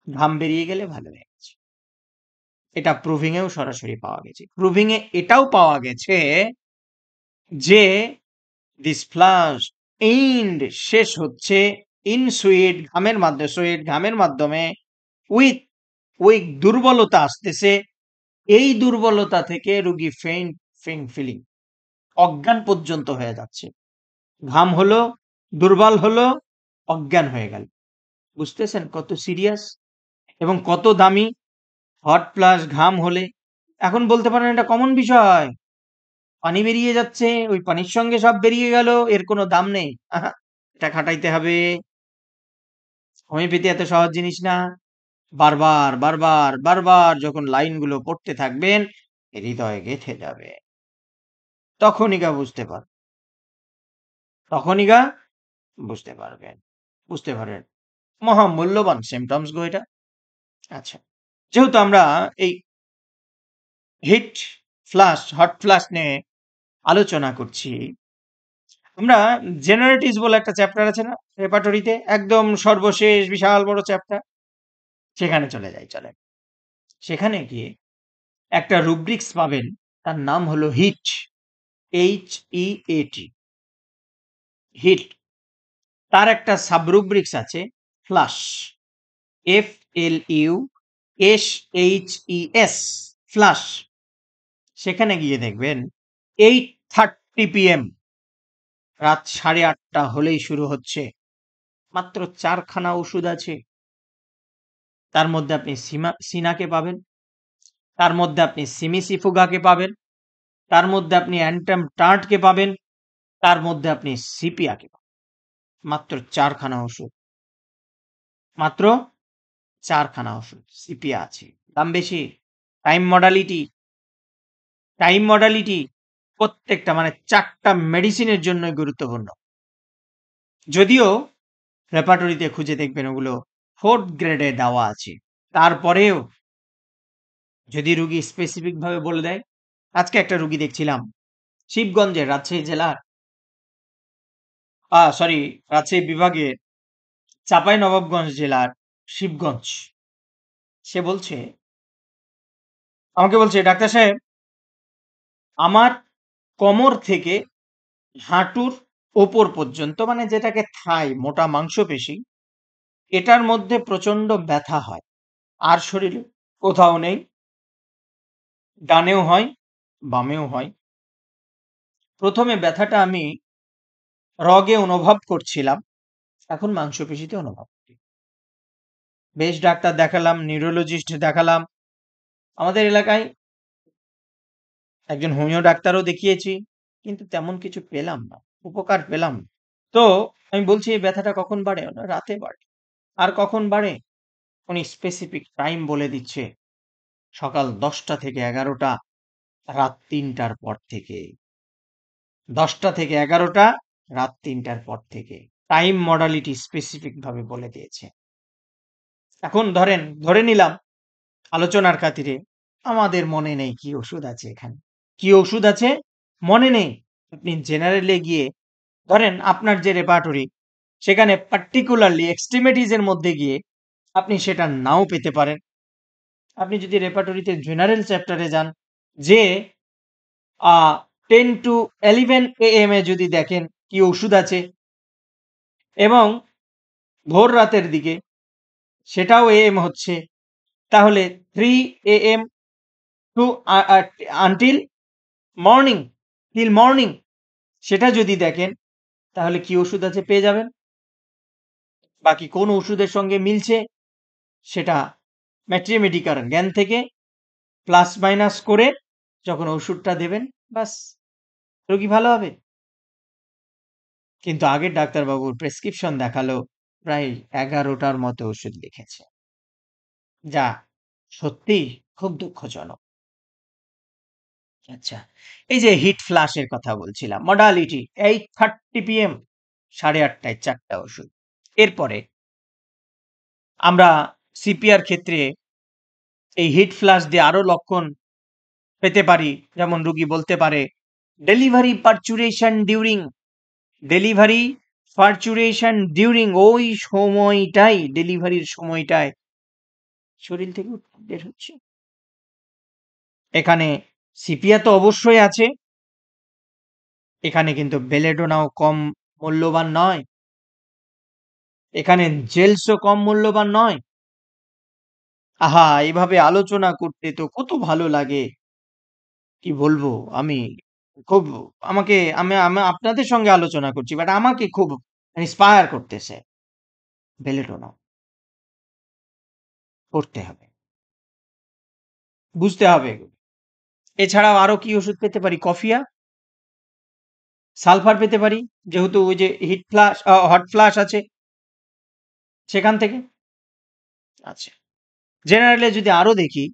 [SPEAKER 1] ঘাম বেরিয়ে গেলে ভালো হয়ে গেছে। এটা প্রুভিং এও সরাসরি পাওয়া গেছে। প্রুভিং এ এটাও পাওয়া গেছে যে দিস ফ্লাশ এন্ড, শেষ হচ্ছে ইন সুইট, ঘামের মাধ্যমে, সুইট ঘামের মাধ্যমে, উইথ উইক, দুর্বলতা আসতেছে। এই দুর্বলতা থেকে রোগী ফেইন্ট ফিলিং, অজ্ঞান পর্যন্ত হয়ে যাচ্ছে। ঘাম হলো, দুর্বল হলো, অজ্ঞান হয়ে গেল। বুঝতেছেন কত সিরিয়াস এবং কত দামি? হট ফ্লাশ ঘাম হলে, এখন বলতে পারেন এটা কমন বিষয়, পানি বেরিয়ে যাচ্ছে, ওই পানির সঙ্গে সব বেরিয়ে গেল, এর কোনো দাম নেই। আহা, এটা খাটাইতে হবে। হোমিওপ্যাথি এত সহজ জিনিস না। বারবার বারবার বারবার যখন লাইনগুলো পড়তে থাকবেন, হৃদয়ে গেঁথে যাবে, তখনই গা বুঝতে পার, তখনই গা বুঝতে পারবেন, বুঝতে পারেন। মহামূল্যবান সিমটমস গো এটা। আচ্ছা, যেহেতু আমরা এই হিট ফ্লাশ, হট ফ্লাশ নিয়ে আলোচনা করছি, আমরা জেনারেটিস বলে একটা চ্যাপ্টার আছে না রেপার্টরিতে, একদম সর্বশেষ বিশাল বড় চ্যাপ্টার, সেখানে চলে যাই, চলেন। সেখানে গিয়ে একটা রুব্রিক্স পাবেন, তার নাম হলো হিট, HEAT, হিট। তার একটা সাবরুব্রিক্স আছে ফ্লাশ, FLUSHES, ফ্লাশ। সেখানে গিয়ে দেখবেন 8:30 PM, রাত 8:30 হলেই শুরু হচ্ছে। মাত্র ৪ খানা ওষুধ আছে। তার মধ্যে আপনি সিনাকে পাবেন, তার মধ্যে আপনি সিমিসিফুগাকে পাবেন, তার মধ্যে আপনি অ্যান্টাম টার্টকে পাবেন, তার মধ্যে আপনি সিপিয়াকে পাবেন। মাত্র ৪ খানা ওষুধ। মাত্র ৪ খানা ওষুধ। সিপিয়া আছে। দাম বেশি। টাইম মডালিটি, টাইম মডালিটি প্রত্যেকটা মানে ৪ টা মেডিসিনের জন্যই গুরুত্বপূর্ণ। যদিও রেপার্টরিতে খুঁজে দেখবেন ওগুলো 4th গ্রেডে দেওয়া আছে। তারপরেও যদি রুগী স্পেসিফিক ভাবে বলে দেয়, আজকে একটা রুগী দেখছিলাম শিবগঞ্জের, রাজশাহী জেলার, সরি, রাজশাহী বিভাগের চাঁপাইনবাবগঞ্জ জেলার শিবগঞ্জ। সে বলছে, আমাকে বলছে, ডাক্তার সাহেব, আমার কোমর থেকে হাঁটুর ওপর পর্যন্ত, মানে যেটাকে থাই, মোটা মাংসপেশি, এটার মধ্যে প্রচন্ড ব্যথা হয়। আর শরীরে কোথাও নেই। ডানেও হয়, বামেও হয়। প্রথমে ব্যথাটা আমি রগে অনুভব করছিলাম, এখন মাংসপেশিতে অনুভব করি। বেশ ডাক্তার দেখালাম, নিউরোলজিস্ট দেখালাম। আমাদের এলাকায় একজন হোমিও ডাক্তারও দেখিয়েছি, কিন্তু তেমন কিছু পেলাম না, উপকার পেলাম না। তো আমি বলছি, এই ব্যথাটা কখন বাড়ে? রাতে বাড়ে। আর কখন বাড়ে? উনি স্পেসিফিক টাইম বলে দিচ্ছে, সকাল 10টা থেকে 11টা, রাত 3টার পর থেকে। 10টা থেকে 11টা, রাত 3টার পর থেকে। টাইম মডালিটি স্পেসিফিক ভাবে বলে দিয়েছে। এখন ধরে নিলাম আলোচনার খাতিরে আমাদের মনে নেই কি ওষুধ আছে এখানে। কি ওষুধ আছে মনে নেই। আপনি জেনারেলে গিয়ে ধরেন আপনার যে রেপার্টরি, সেখানে পার্টিকুলারলি এক্সট্রিমিটিজ এর মধ্যে গিয়ে আপনি সেটা নাও পেতে পারেন। আপনি যদি রেপার্টরিতে জেনারেল চ্যাপ্টারে যান, যে 10 to 11 AM এ যদি দেখেন কি ওষুধ আছে, এবং ভোর রাতের দিকে সেটাও AM হচ্ছে, তাহলে 3 AM to until morning, till morning, সেটা যদি দেখেন, তাহলে কি ওষুধ আছে পেয়ে যাবেন। বাকি কোন ওষুধের সঙ্গে মিলছে সেটা ম্যাথমেটিক্যাল জ্ঞান থেকে প্লাস মাইনাস করে যখন ওষুধটা দেবেন, বাস, রোগী ভালো হবে। কিন্তু আগের ডাক্তারবাবুর প্রেসক্রিপশন দেখালো প্রায় 11টার মতো ওষুধ লিখেছে, যা সত্যি খুব দুঃখজনক। আচ্ছা, এই যে হিট ফ্লাশের কথা বলছিলাম, মডালিটি 8:30 PM, 8:30টায় 4টা ওষুধ। এরপরে আমরা সিপিআর ক্ষেত্রে এই হিট ফ্লাশ দিয়ে আরো লক্ষণ পেতে পারি। যেমন রোগী বলতে পারে, ডেলিভারি পারচুরেশন ডিউরিং, ডেলিভারি পারচুরেশন ডিউরিং, ওই সময়টাই, ডেলিভারির সময়টায় শরীর থেকে উৎপাদ বের হচ্ছে। এখানে সিপিয়া তো অবশ্যই আছে, এখানে কিন্তু বেলেডোনাও কম মূল্যবান নয়, এখানে জেলসও কম মূল্যবান নয়। আহা, এইভাবে আলোচনা করতে তো কত ভালো লাগে, কি বলবো আমি। খুব, আমাকে, আমি আমি আপনাদের সঙ্গে আলোচনা করছি, বাট আমাকে খুব ইন্সপায়ার করতেছে। বেলেডোনা করতে হবে, বুঝতে হবে। এছাড়াও আরো কি ওষুধ পেতে পারি? কফিয়া, সালফার পেতে পারি, যেহেতু ওই যে হিট ফ্লাশ, হট ফ্লাশ আছে সেখান থেকে। আচ্ছা, জেনারেলে যদি আরো দেখি,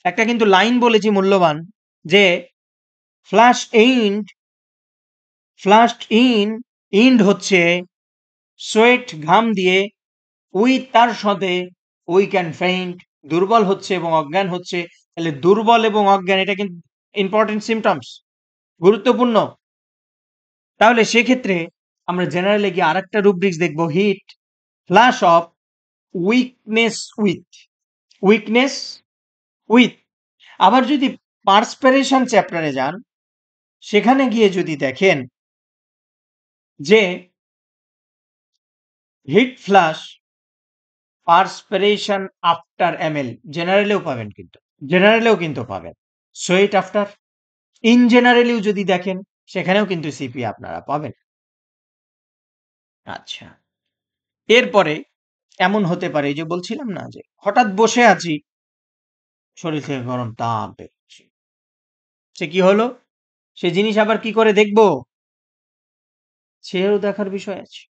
[SPEAKER 1] একটা কিন্তু লাইন বলেছি মূল্যবান, যে ফ্লাশ এইন্ড, ফ্লাশড ইন্ড হচ্ছে সোয়েট, ঘাম দিয়ে, উইথ, তার সাথে, উইক অ্যান্ড ফেইন্ট, দুর্বল হচ্ছে এবং অজ্ঞান হচ্ছে। তাহলে দুর্বল এবং অজ্ঞান, এটা কিন্তু ইম্পর্টেন্ট সিমটমস, গুরুত্বপূর্ণ। তাহলে সেক্ষেত্রে আমরা জেনারেলে গিয়ে আরেকটা রুব্রিক্স দেখবো, heat flush of weakness with, weakness with. আবার যদি পার্সপিরেশন চ্যাপ্টারে যান, সেখানে গিয়ে যদি দেখেন যে heat flush perspiration after ML, জেনারেলেও পাবেন, কিন্তু জেনারেলেও কিন্তু পাবেন সোয়েট আফটার। ইন জেনারেলিও যদি দেখেন সেখানেও কিন্তু সিপিয়া আপনারা পাবেন। আচ্ছা। এরপরে এমন হতে পারে এই যে বলছিলাম না যে হঠাৎ বসে আছি, শরীর থেকে গরম তাপ বেরোচ্ছে। সে কি হলো? সে জিনিস আবার কি করে দেখব? সেও দেখার বিষয় আছে।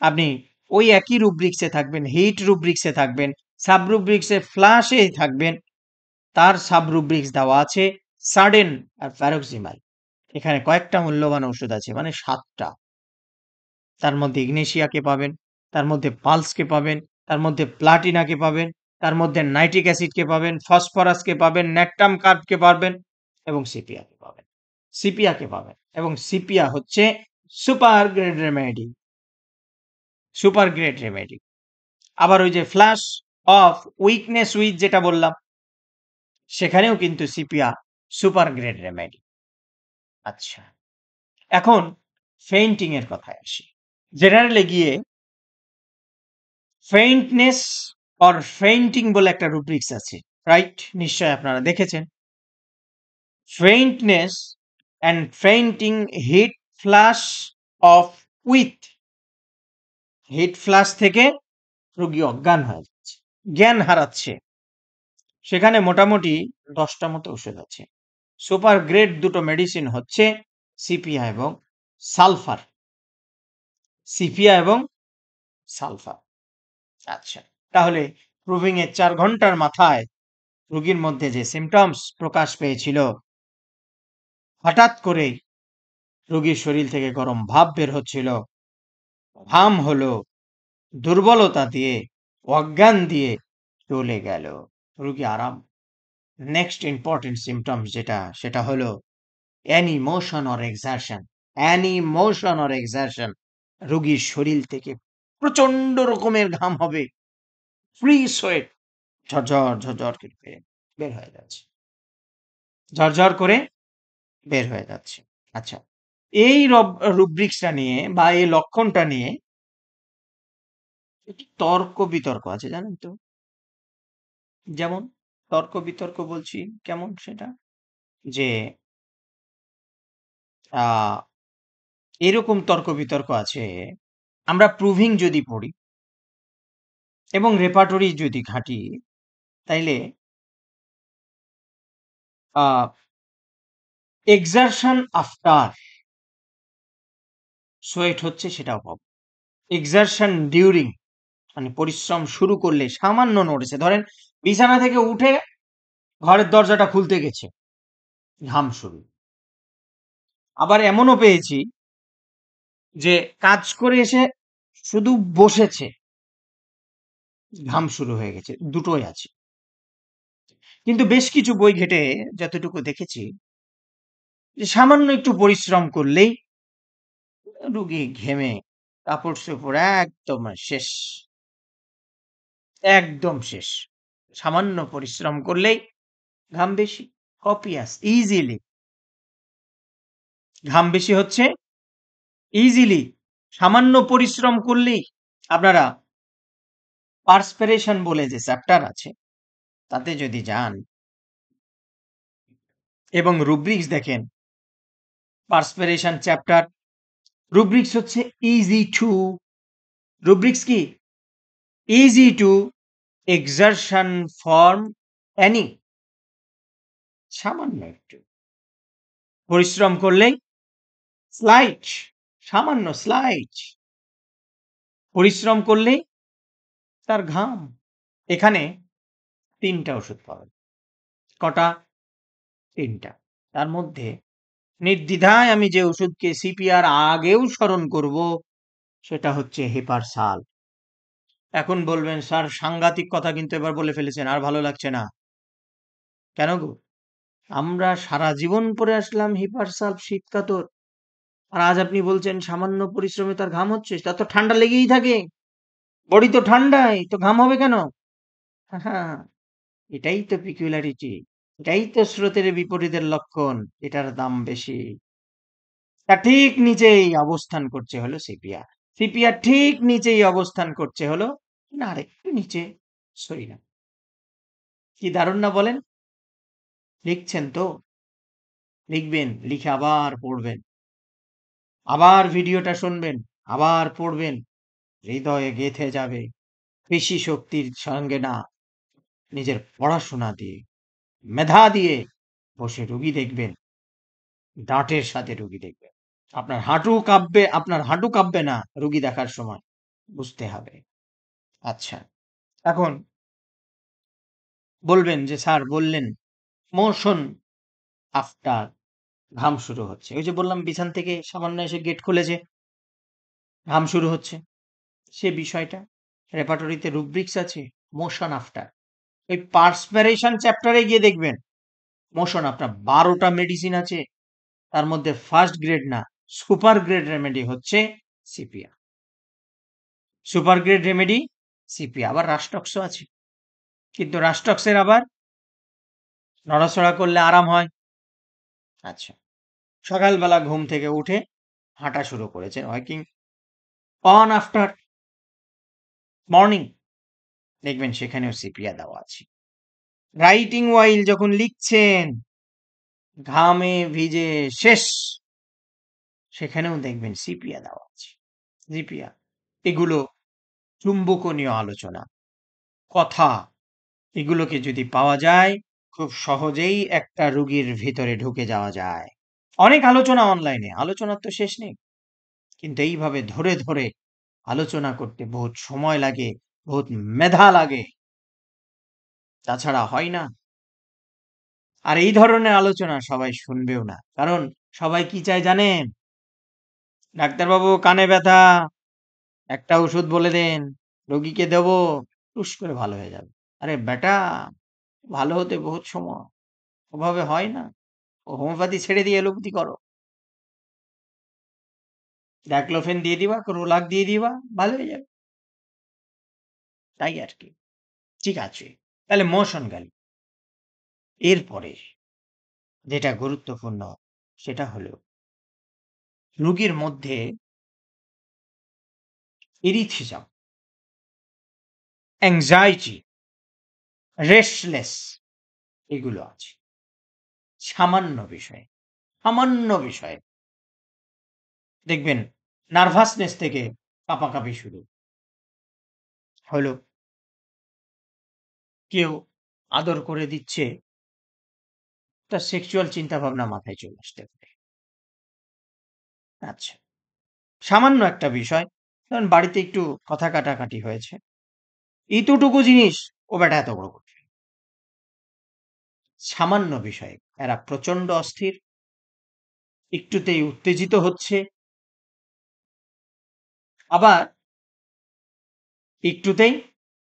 [SPEAKER 1] আপনি ওই একই রুব্রিক্সে থাকবেন, হিট রুব্রিক্সে থাকবেন, সাব রুব্রিক্সে ফ্লাশে থাকবেন। তার সাব রুব্রিক্স দেওয়া আছে সার্ডেন আর প্যারোক্সিমাল। এখানে কয়েকটা মূল্যবান ওষুধ আছে মানে ৭ টা। তার মধ্যে ইগনেশিয়াকে পাবেন, তার মধ্যে পালসকে পাবেন, তার মধ্যে প্লাটিনাকে পাবেন, তার মধ্যে নাইট্রিক অ্যাসিডকে পাবেন, ফসফরাসকে পাবেন, ন্যাট্রাম কার্বকে পাবেন এবং সিপিয়াকে পাবেন। সিপিয়াকে পাবেন এবং সিপিয়া হচ্ছে super grade remedy. Super grade remedy. আবার ওই যে ফ্ল্যাশ অফ উইকনেস উইথ যেটা বললাম, সেখানেও কিন্তু সিপিয়া সুপার গ্রেড রেমেডি। আচ্ছা, এখন ফেইন্টিং এর কথায় আসি। জেনারেলে গিয়ে ফেইন্টনেস অর ফেইন্টিং বলে একটা রুব্রিক্স আছে, রাইট? নিশ্চয়ই আপনারা দেখেছেন। Faintness and fainting heat flush of with. Heat flush থেকে রোগী অজ্ঞান হয়ে যাচ্ছে, জ্ঞান হারাচ্ছে। সেখানে মোটামুটি ১০টা মতো ওষুধ আছে। সুপার গ্রেড দুটো মেডিসিন হচ্ছে সিপিয়া এবং সালফার। সিপিয়া এবং সালফার। আচ্ছা, তাহলে প্রুভিং এর ৪ ঘন্টার মাথায় রোগীর মধ্যে যে সিম্পটমস প্রকাশ পেয়েছিল, হঠাৎ করেই রোগীর শরীর থেকে গরম ভাপ বের হচ্ছিল, ঘাম হলো, দুর্বলতা দিয়ে, অজ্ঞান দিয়ে চলে গেল। রোগী আরাম। নেক্সট ইম্পর্টেন্ট সিম্পটমস যেটা, সেটা হলো any motion or exertion, any motion or exertion, রোগীর শরীর থেকে প্রচন্ড রকমের ঘাম হবে, ফ্রি সোয়েট, ঝরঝর ঝরঝর করে বের হয়ে যাচ্ছে, ঝরঝর করে বের হয়ে যাচ্ছে। আচ্ছা, এই রুব্রিক্সটা নিয়ে বা এই লক্ষণটা নিয়ে একটি তর্ক বিতর্ক আছে, জানেন তো? যেমন তর্ক বিতর্ক বলছি কেমন সেটা, যে আহ এরকম তর্ক বিতর্ক আছে, আমরা প্রুভিং যদি পড়ি এবং রেপার্টরি যদি ঘাঁটি, তাইলে এক্সারশন আফটার সোয়েট হচ্ছে সেটাও পাবো। এক্সারশন ডিউরিং মানে পরিশ্রম শুরু করলে সামান্য নড়েছে, ধরেন বিছানা থেকে উঠে ঘরের দরজাটা খুলতে গেছে, ঘাম শুরু। আবার এমনও পেয়েছি যে কাজ করে এসে শুধু বসেছে, ঘাম শুরু হয়ে গেছে, দুটোই আছে। কিন্তু বেশ কিছু বই ঘেটে যতটুকু দেখেছি যে সামান্য একটু পরিশ্রম করলেই রুগী ঘেমে কাপড় চোপড় একদম শেষ, একদম শেষ। সামান্য পরিশ্রম করলেই ঘাম বেশি, কপিয়াস, ইজিলি ঘাম বেশি হচ্ছে, ইজিলি সামান্য পরিশ্রম করলেই। আপনারা পার্সপিরেশন বলে যে চ্যাপ্টার আছে তাতে যদি যান এবং রুব্রিক্স দেখেন, পার্সপিরেশন চ্যাপ্টার রুব্রিক্স হচ্ছে ইজি টু, রুব্রিক্স কি easy to exertion form any, সামান্য একটু পরিশ্রম করলেই স্লাইট, সামান্য স্লাইট পরিশ্রম করলেই তার ঘাম। এখানে ৩টা ওষুধ পাবেন। কটা? ৩টা। তার মধ্যে নির্দ্বিধায় আমি যে ওষুধকে সিপিআর আগেও স্মরণ করব সেটা হচ্ছে হেপারসাল। এখন বলবেন স্যার সাংঘাতিক কথা কিন্তু এবার বলে ফেলেছেন, আর ভালো লাগছে না। কেন গো? আমরা সারা জীবন পরে আসলাম হিপারসাল শীতকাতর, আর আজ আপনি বলছেন সামান্য পরিশ্রমে তার ঘাম হচ্ছে, তার তো ঠান্ডা লেগেই থাকে, বডি তো ঠান্ডাই, তো ঘাম হবে কেন? হ্যাঁ, এটাই তো পিকুলারিটি, এটাই তো স্রোতের বিপরীতের লক্ষণ, এটার দাম বেশি। তার ঠিক নিচেই অবস্থান করছে হলো সিপিয়া, সিপিয়া ঠিক নিচেই অবস্থান করছে হলো না আরেকটু নিচে সরিনা। কি দারুণ না বলেন? লিখছেন তো? লিখবেন, লিখে আবার পড়বেন, আবার ভিডিওটা শুনবেন, আবার পড়বেন, হৃদয়ে গেঁথে যাবে। পেশি শক্তির সঙ্গে না, নিজের পড়াশোনা দিয়ে, মেধা দিয়ে বসে রুগী দেখবেন, ডাঁটের সাথে রুগী দেখবেন। আপনার হাঁটু কাঁপবে না রুগী দেখার সময়, বুঝতে হবে। আচ্ছা, এখন বলবেন যে স্যার বললেন মোশন আফটার ঘাম শুরু হচ্ছে। ওই যে বললাম বিছান থেকে সামান্য এসে গেট খুলেছে, ঘাম শুরু হচ্ছে। সে বিষয়টা রেপার্টরিতে রুব্রিক্স আছে মোশন আফটার। ওই পার্সপিরেশন চ্যাপ্টারে গিয়ে দেখবেন মোশন আফটার ১২টা মেডিসিন আছে। তার মধ্যে ফার্স্ট গ্রেড না, সুপার গ্রেড রেমেডি হচ্ছে sepia. Super grade remedy sepia. আবার রাস্টক্সও আছে। কিন্তু রাস্টক্সের আবার নড়াচড়া করলে আরাম হয়। আচ্ছা, সকালবেলা ঘুম থেকে উঠে হাঁটা শুরু করেছেন, ওয়াকিং অন আফটার মর্নিং, দেখবেন সেখানেও সিপিয়া দেওয়া আছে। রাইটিং ওয়াইল যখন লিখছেন, ঘামে ভিজে শেষ, সেখানেও দেখবেন সিপিয়া দেওয়া আছে। সিপিয়া, এগুলো চুম্বকনীয় আলোচনা, কথা, এগুলোকে যদি পাওয়া যায় খুব সহজেই একটা রুগীর ভিতরে ঢুকে যাওয়া যায়। অনেক আলোচনা অনলাইনে, আলোচনার তো শেষ নেই। কিন্তু এইভাবে ধরে ধরে আলোচনা করতে বহুত সময় লাগে, বহুত মেধা লাগে, তাছাড়া হয় না। আর এই ধরনের আলোচনা সবাই শুনবেও না, কারণ সবাই কি চায় জানেন? ডাক্তারবাবু কানে ব্যথা, একটা ওষুধ বলে দেন, রোগীকে দেব, টুস করে ভালো হয়ে যাবে। আরে বেটা, ভালো হতে বহুত সময়, ওভাবে হয় না। ও হোমিওপ্যাথি ছেড়ে দিয়ে এলোপ্যাথি করো, ডাইক্লোফেন দিয়ে দিবা, রোলাক দিয়ে দিবা, ভালো হয়ে যাবে। তাই আর কি। ঠিক আছে, তাহলে মোশন গেল। এরপরে যেটা গুরুত্বপূর্ণ সেটা হলো রোগীর মধ্যে এরিথিজম, অ্যাংজাইটি, রেস্টলেস, এগুলো আছে। সামান্য বিষয়ে, সামান্য বিষয়ে দেখবেন নার্ভাসনেস থেকে কাঁপাকাঁপি শুরু হলো, কেউ আদর করে দিচ্ছে, তার সেক্সুয়াল চিন্তা ভাবনা মাথায় চলে আসতে পারে। আচ্ছা, সামান্য একটা বিষয়, ধরুন বাড়িতে একটু কথা কাটাকাটি হয়েছে, এতটুকু জিনিস ও বেটা এত বড় করছে। সামান্য বিষয়ে এরা প্রচন্ড অস্থির, একটুতেই উত্তেজিত হচ্ছে, আবার একটুতেই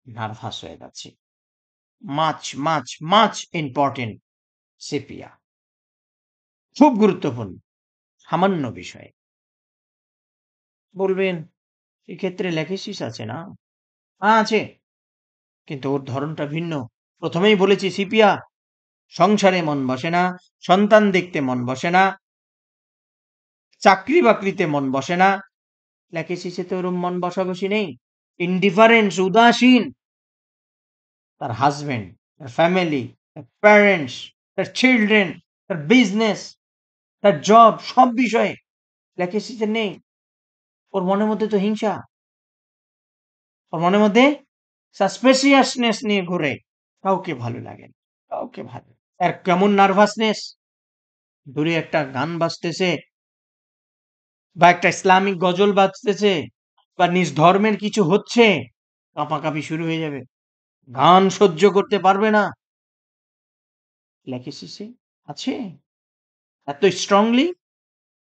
[SPEAKER 1] নার্ভাস হয়ে যাচ্ছে। মাছ মাছ মাছ ইম্পর্টেন্ট সিপিয়া, খুব গুরুত্বপূর্ণ। সামান্য বিষয়ে বলবেন এক্ষেত্রে ল্যাকেসিস আছে না? আছে, কিন্তু ওর ধরনটা ভিন্ন। প্রথমেই বলেছি সিপিয়া, সংসারে মন বসে না, সন্তান দেখতে মন বসে না, চাকরি বাকরিতে মন বসে না। ল্যাকেসিসে তো ওরম মন বসাবসি নেই, ইনডিফারেন্স, উদাসীন। তার হাজবেন্ড, তার ফ্যামিলি, তার প্যারেন্টস, তার চিলড্রেন, তার বিজনেস, তার জব, সব বিষয়ে ল্যাকেসিসে নেই। ওর মনের মধ্যে তো হিংসা, ওর মনের মধ্যে সাসপেসিয়াসনেস নিয়ে ঘুরে। কাউকে ভালো লাগে না, কাউকে ভালো। আর কেমন নার্ভাসনেস, দূরে একটা গান বাজতেছে বা একটা ইসলামিক গজল বাজতেছে বা নিজ ধর্মের কিছু হচ্ছে, কাঁপাকাঁপি শুরু হয়ে যাবে, গান সহ্য করতে পারবে না। ল্যাকেসিসে আছে এত স্ট্রংলি?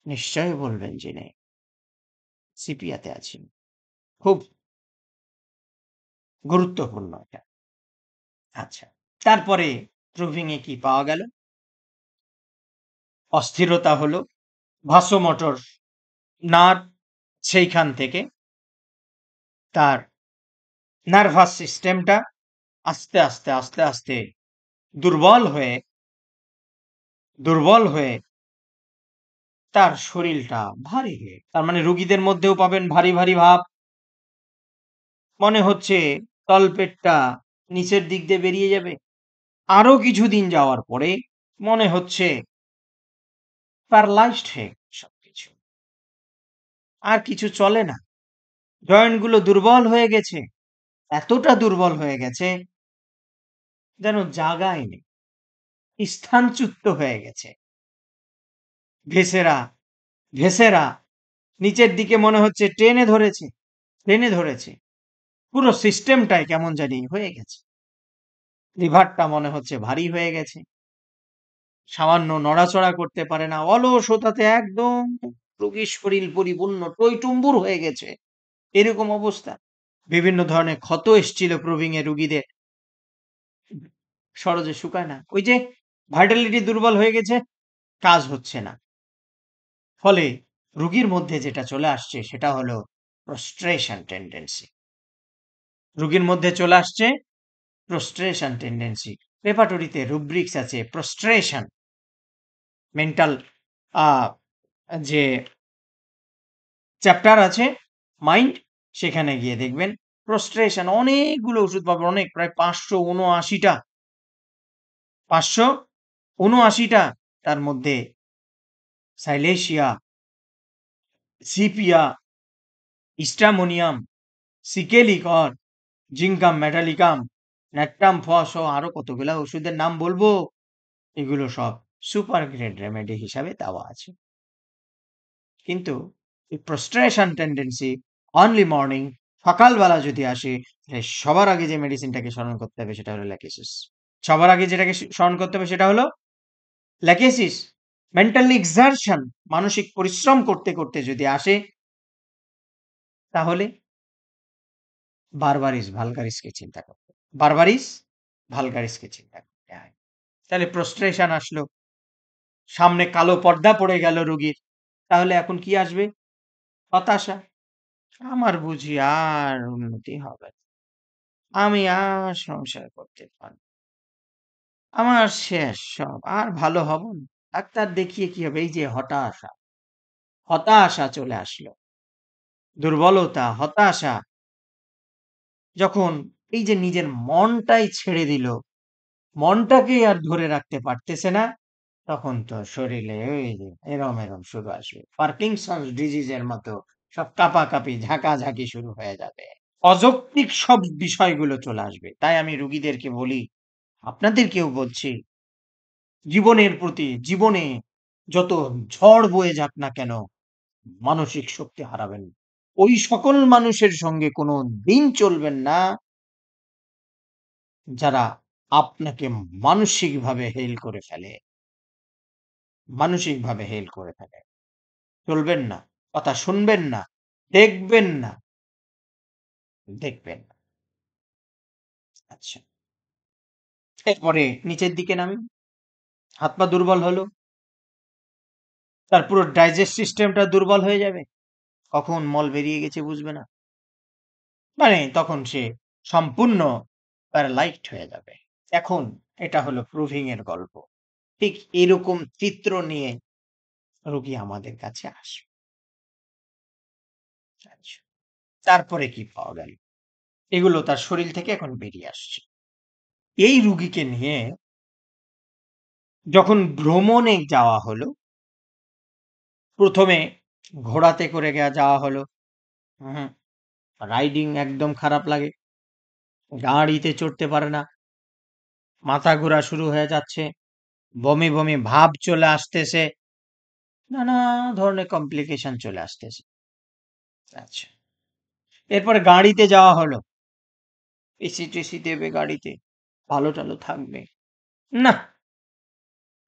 [SPEAKER 1] নিশ্চয়ই বলবেন যে নেই, সিপিয়াতে আছি। খুব গুরুত্বপূর্ণ এটা। আচ্ছা, তারপরে প্রুভিং এ কি পাওয়া গেল? অস্থিরতা হলো, ভাসোমোটর নার্ভ, সেইখান থেকে তার নার্ভাস সিস্টেমটা আস্তে আস্তে আস্তে আস্তে দুর্বল হয়ে দুর্বল হয়ে তার শরীরটা ভারী হয়ে, তার মানে রুগীদের মধ্যেও পাবেন ভারী ভারী ভাব, মনে হচ্ছে তলপেটটা নিচের দিক দিয়ে বেরিয়ে যাবে। আরো কিছুদিন যাওয়ার পরে মনে হচ্ছে প্যারালাইজড হয়ে গেল সবকিছু। আর কিছু চলে না। জয়েন্ট গুলো দুর্বল হয়ে গেছে। এতটা দুর্বল হয়ে গেছে যেন জাগাই নেই। স্থানচ্যুত হয়ে গেছে। ভেসেরা, ভেসেরা নিচের দিকে মনে হচ্ছে টেনে ধরেছে, টেনে ধরেছে। পুরো সিস্টেমটাই কেমন জানি হয়ে গেছে। লিভারটা মনে হচ্ছে ভারী হয়ে গেছে। সামান্য নড়াচড়া করতে পারে না। অলসতাতে একদম রোগীর শরীর পরিপূর্ণ টইটুম্বুর হয়ে গেছে। এরকম অবস্থা। বিভিন্ন ধরনের ক্ষত এসছিল প্রভিং এ রুগীদের। সহজে শুকায় না। ওই যে ভাইটালিটি দুর্বল হয়ে গেছে, কাজ হচ্ছে না। ফলে রোগীর মধ্যে যেটা চলে আসছে সেটা হলো প্রস্ট্রেশন টেন্ডেন্সি। রোগীর মধ্যে চলে আসছে প্রস্ট্রেশন টেন্ডেন্সি। রেপার্টরিতে রুব্রিক্স আছে প্রস্ট্রেশন। মেন্টাল যে চ্যাপ্টার আছে মাইন্ড, সেখানে গিয়ে দেখবেন প্রস্ট্রেশন অনেকগুলো ওষুধ পাবেন, অনেক প্রায় 579টা 579টা। তার মধ্যে silicea, sepia, stramonium, secale cor, zincum metallicum, natrum phos সহ আরো কতগুলা ওষুধের নাম বলবো। এগুলো সব সুপার গ্রেড রেমেডি হিসাবে দেওয়া আছে। কিন্তু এই প্রস্ট্রেশন টেন্ডেন্সি অনলি মর্নিং, সকালবেলা যদি আসে, তাহলে সবার আগে যে মেডিসিনটাকে স্মরণ করতে হবে সেটা হলো ল্যাকেসিস। সবার আগে যেটাকে স্মরণ করতে হবে সেটা হলো ল্যাকেসিস। মেন্টাল এক্সারশন, মানসিক পরিশ্রম করতে করতে যদি আসে, তাহলে বারবারিস ভালগারিসকে চিন্তা করতে, বারবারিস ভালগারিসকে চিন্তা করতে হয়। তাহলে প্রস্ট্রেশন আসলো, সামনে কালো পর্দা পড়ে গেল রোগীর। তাহলে এখন কি আসবে? হতাশা। আমার বুঝি আর উন্নতি হবে না। আমি আর সংসার করতে পারব না। আমার শেষ সব। আর ভালো হব না। ডাক্তার দেখিয়ে কি হবে? এই যে হতাশা, হতাশা চলে আসলো। দুর্বলতা, হতাশা। যখন এই যে নিজের মনটাই ছেড়ে দিল, মনটাকেই আর ধরে রাখতে পারতেছে না, তখন তো শরীরে ওই যে এরম শুরু আসবে। পার্কিনসন্স ডিজিজের মতো সব কাঁপাকাঁপি, ঝাঁকাঝাঁকি শুরু হয়ে যাবে। অযৌক্তিক সব বিষয়গুলো চলে আসবে। তাই আমি রুগীদেরকে বলি, আপনাদেরকেও বলছি, জীবনের প্রতি, জীবনে যত ঝড় বয়ে যাক না কেন, মানসিক শক্তি হারাবেন না। ওই সকল মানুষের সঙ্গে কোনো দিন চলবেন না, যারা আপনাকে মানসিকভাবে হেল করে ফেলে। মানসিকভাবে হেল করে ফেলে। চলবেন না, কথা শুনবেন না, দেখবেন না, দেখবেন না। আচ্ছা। এরপরে নিচের দিকে নামি। হাত পা দুর্বল হলো। তার পুরো ডাইজেস্ট সিস্টেমটা দুর্বল হয়ে যাবে। কখন মল বেরিয়ে গেছে বুঝবে না। মানে তখন সে সম্পূর্ণ প্যারালাইজড হয়ে যাবে। এখন এটা হলো প্রুভিং এর গল্প। ঠিক এরকম চিত্র নিয়ে রোগী আমাদের কাছে আসে। আচ্ছা। তারপরে কি পাওয়া গেল? এগুলো তার শরীর থেকে এখন বেরিয়ে আসছে। এই রুগীকে নিয়ে যখন ভ্রমণে যাওয়া হলো, ১ম এ ঘোড়াতে করে যাওয়া হলো। উহু, রাইডিং একদম খারাপ লাগে। গাড়িতে চড়তে পারে না। মাথা ঘোরা শুরু হয়ে যাচ্ছে। বমি, বমি ভাব চলে আসতেছে। নানা ধরনের কমপ্লিকেশন চলে আসতেছে। আচ্ছা। এরপরে গাড়িতে যাওয়া হলো। এসি-টেসি দেবে গাড়িতে। ভালো-টালো থাকবে। নাহ,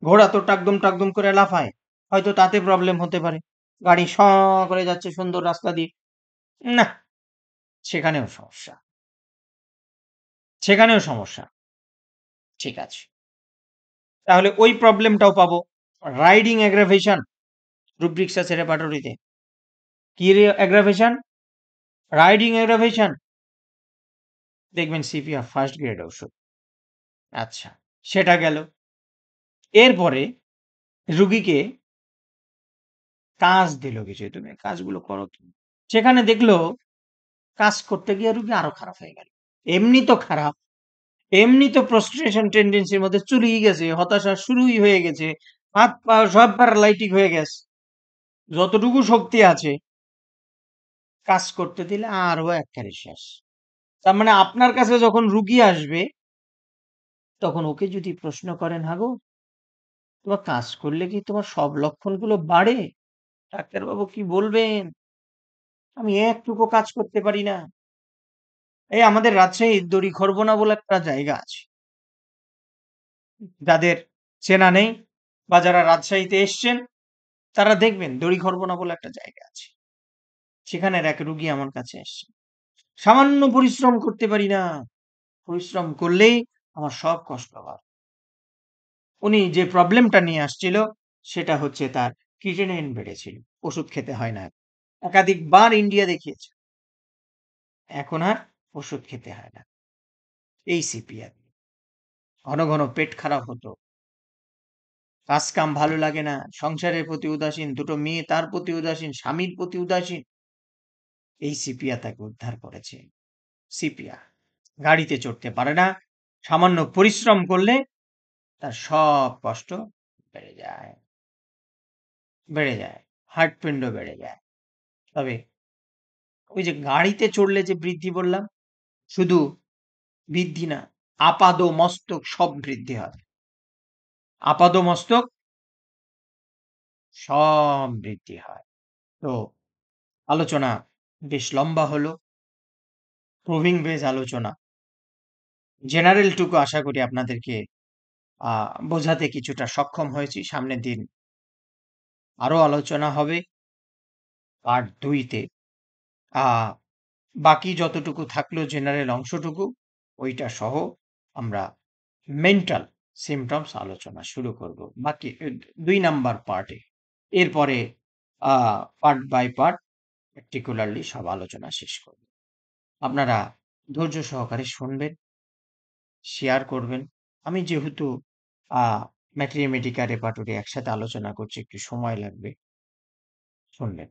[SPEAKER 1] ঘোড়া তো টাকদুম করে লাফায়। হয়তো তাতে প্রবলেম হতে পারে। গাড়ি করে যাচ্ছে সুন্দর রাস্তা দিয়ে। নাহ, সেখানেও সমস্যা। সেখানেও সমস্যা। ঠিক আছে। তাহলে ওই প্রবলেমটাও পাবো। রাইডিং অ্যাগ্রাভেশন, রুব্রিক্স আছে রেপার্টরিতে। কি অ্যাগ্রাভেশন? Riding aggravation. দেখবেন সিপিআর ফার্স্ট গ্রেড ঔষধ। আচ্ছা, সেটা গেল। এরপরে রুগীকে কাজ দিল কিছু। তুমি কাজগুলো করো তুমি। সেখানে দেখলো কাজ করতে গিয়ে রুগী আরো খারাপ হয়ে গেল। এমনি তো খারাপ। এমনি তো প্রস্ট্রেশন টেন্ডেন্সির মধ্যে চলেই গেছে। হতাশা শুরুই হয়ে গেছে। হাত পা সব প্যারালাইটিক হয়ে গেছে। যতটুকু শক্তি আছে কাজ করতে দিলে আরও এক্কারে শেষ। তার মানে আপনার কাছে যখন রুগী আসবে, তখন ওকে যদি প্রশ্ন করেন, "হাগো, তোমার কাজ করলে কি তোমার সব লক্ষণগুলো বাড়ে? ডাক্তারবাবু কি বলবেন? আমি একটুকু কাজ করতে পারি না।" এই আমাদের রাজশাহীর দড়িখরবনা বলে একটা জায়গা আছে। যাদের চেনা নেই বা যারা রাজশাহীতে এসছেন, তারা দেখবেন দড়িখরবনা বলে একটা জায়গা আছে। সেখানের এক রুগী আমার কাছে এসছে। সামান্য পরিশ্রম করতে পারি না। পরিশ্রম করলেই আমার সব কষ্ট হয়। উনি যে প্রবলেমটা নিয়ে আসছিল সেটা হচ্ছে তার ক্রিটেনাইন বেড়েছিল। ওষুধ খেতে হয় না। একাধিকবার ইন্ডিয়া দেখিয়েছে। এখন আর ওষুধ খেতে হয় না। এই সিপিআর। ঘন, ঘন পেট খারাপ হতো। কাজ-কাম ভালো লাগে না। সংসারের প্রতি উদাসীন। ২ টো মেয়ে তার প্রতি উদাসীন, স্বামীর প্রতি উদাসীন। এই সিপিয়া তাকে উদ্ধার করেছে। সিপিয়া। গাড়িতে চড়তে পারে না। সামান্য পরিশ্রম করলে তার সব কষ্ট বেড়ে যায়। বেড়ে যায়। হৃৎপিণ্ড বেড়ে যায়। তবে ওই যে গাড়িতে চড়লে যে বৃদ্ধি বললাম, শুধু বৃদ্ধি না, আপাদমস্তক সব বৃদ্ধি হয়। আপাদমস্তক সব বৃদ্ধি হয়। তো আলোচনা বেশ লম্বা হলো। প্রুভিং বেস আলোচনা। জেনারেল টুকু আশা করি আপনাদেরকে আ বোঝাতে কিছুটা সক্ষম হয়েছি। সামনের দিন আরো আলোচনা হবে পার্ট ২ তে। আ বাকি যতটুকু থাকলো জেনারেল অংশটুকু, ওইটা সহ আমরা মেন্টাল সিম্পটমস আলোচনা শুরু করব। বাকি ২ নাম্বার পার্টে। এরপরে uh part by part particularly সব আলোচনা শেষ করব। আপনারা ধৈর্য সহকারে শুনবেন, শেয়ার করবেন। আমি যেহেতু আ ম্যাথেমেটিকা রেপার্টরি একসাথে আলোচনা করছি, একটু সময় লাগবে। শুনবেন,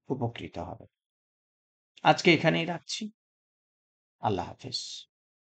[SPEAKER 1] উপকৃত হবেন। আজকে এখানেই রাখছি। আল্লাহ হাফেজ।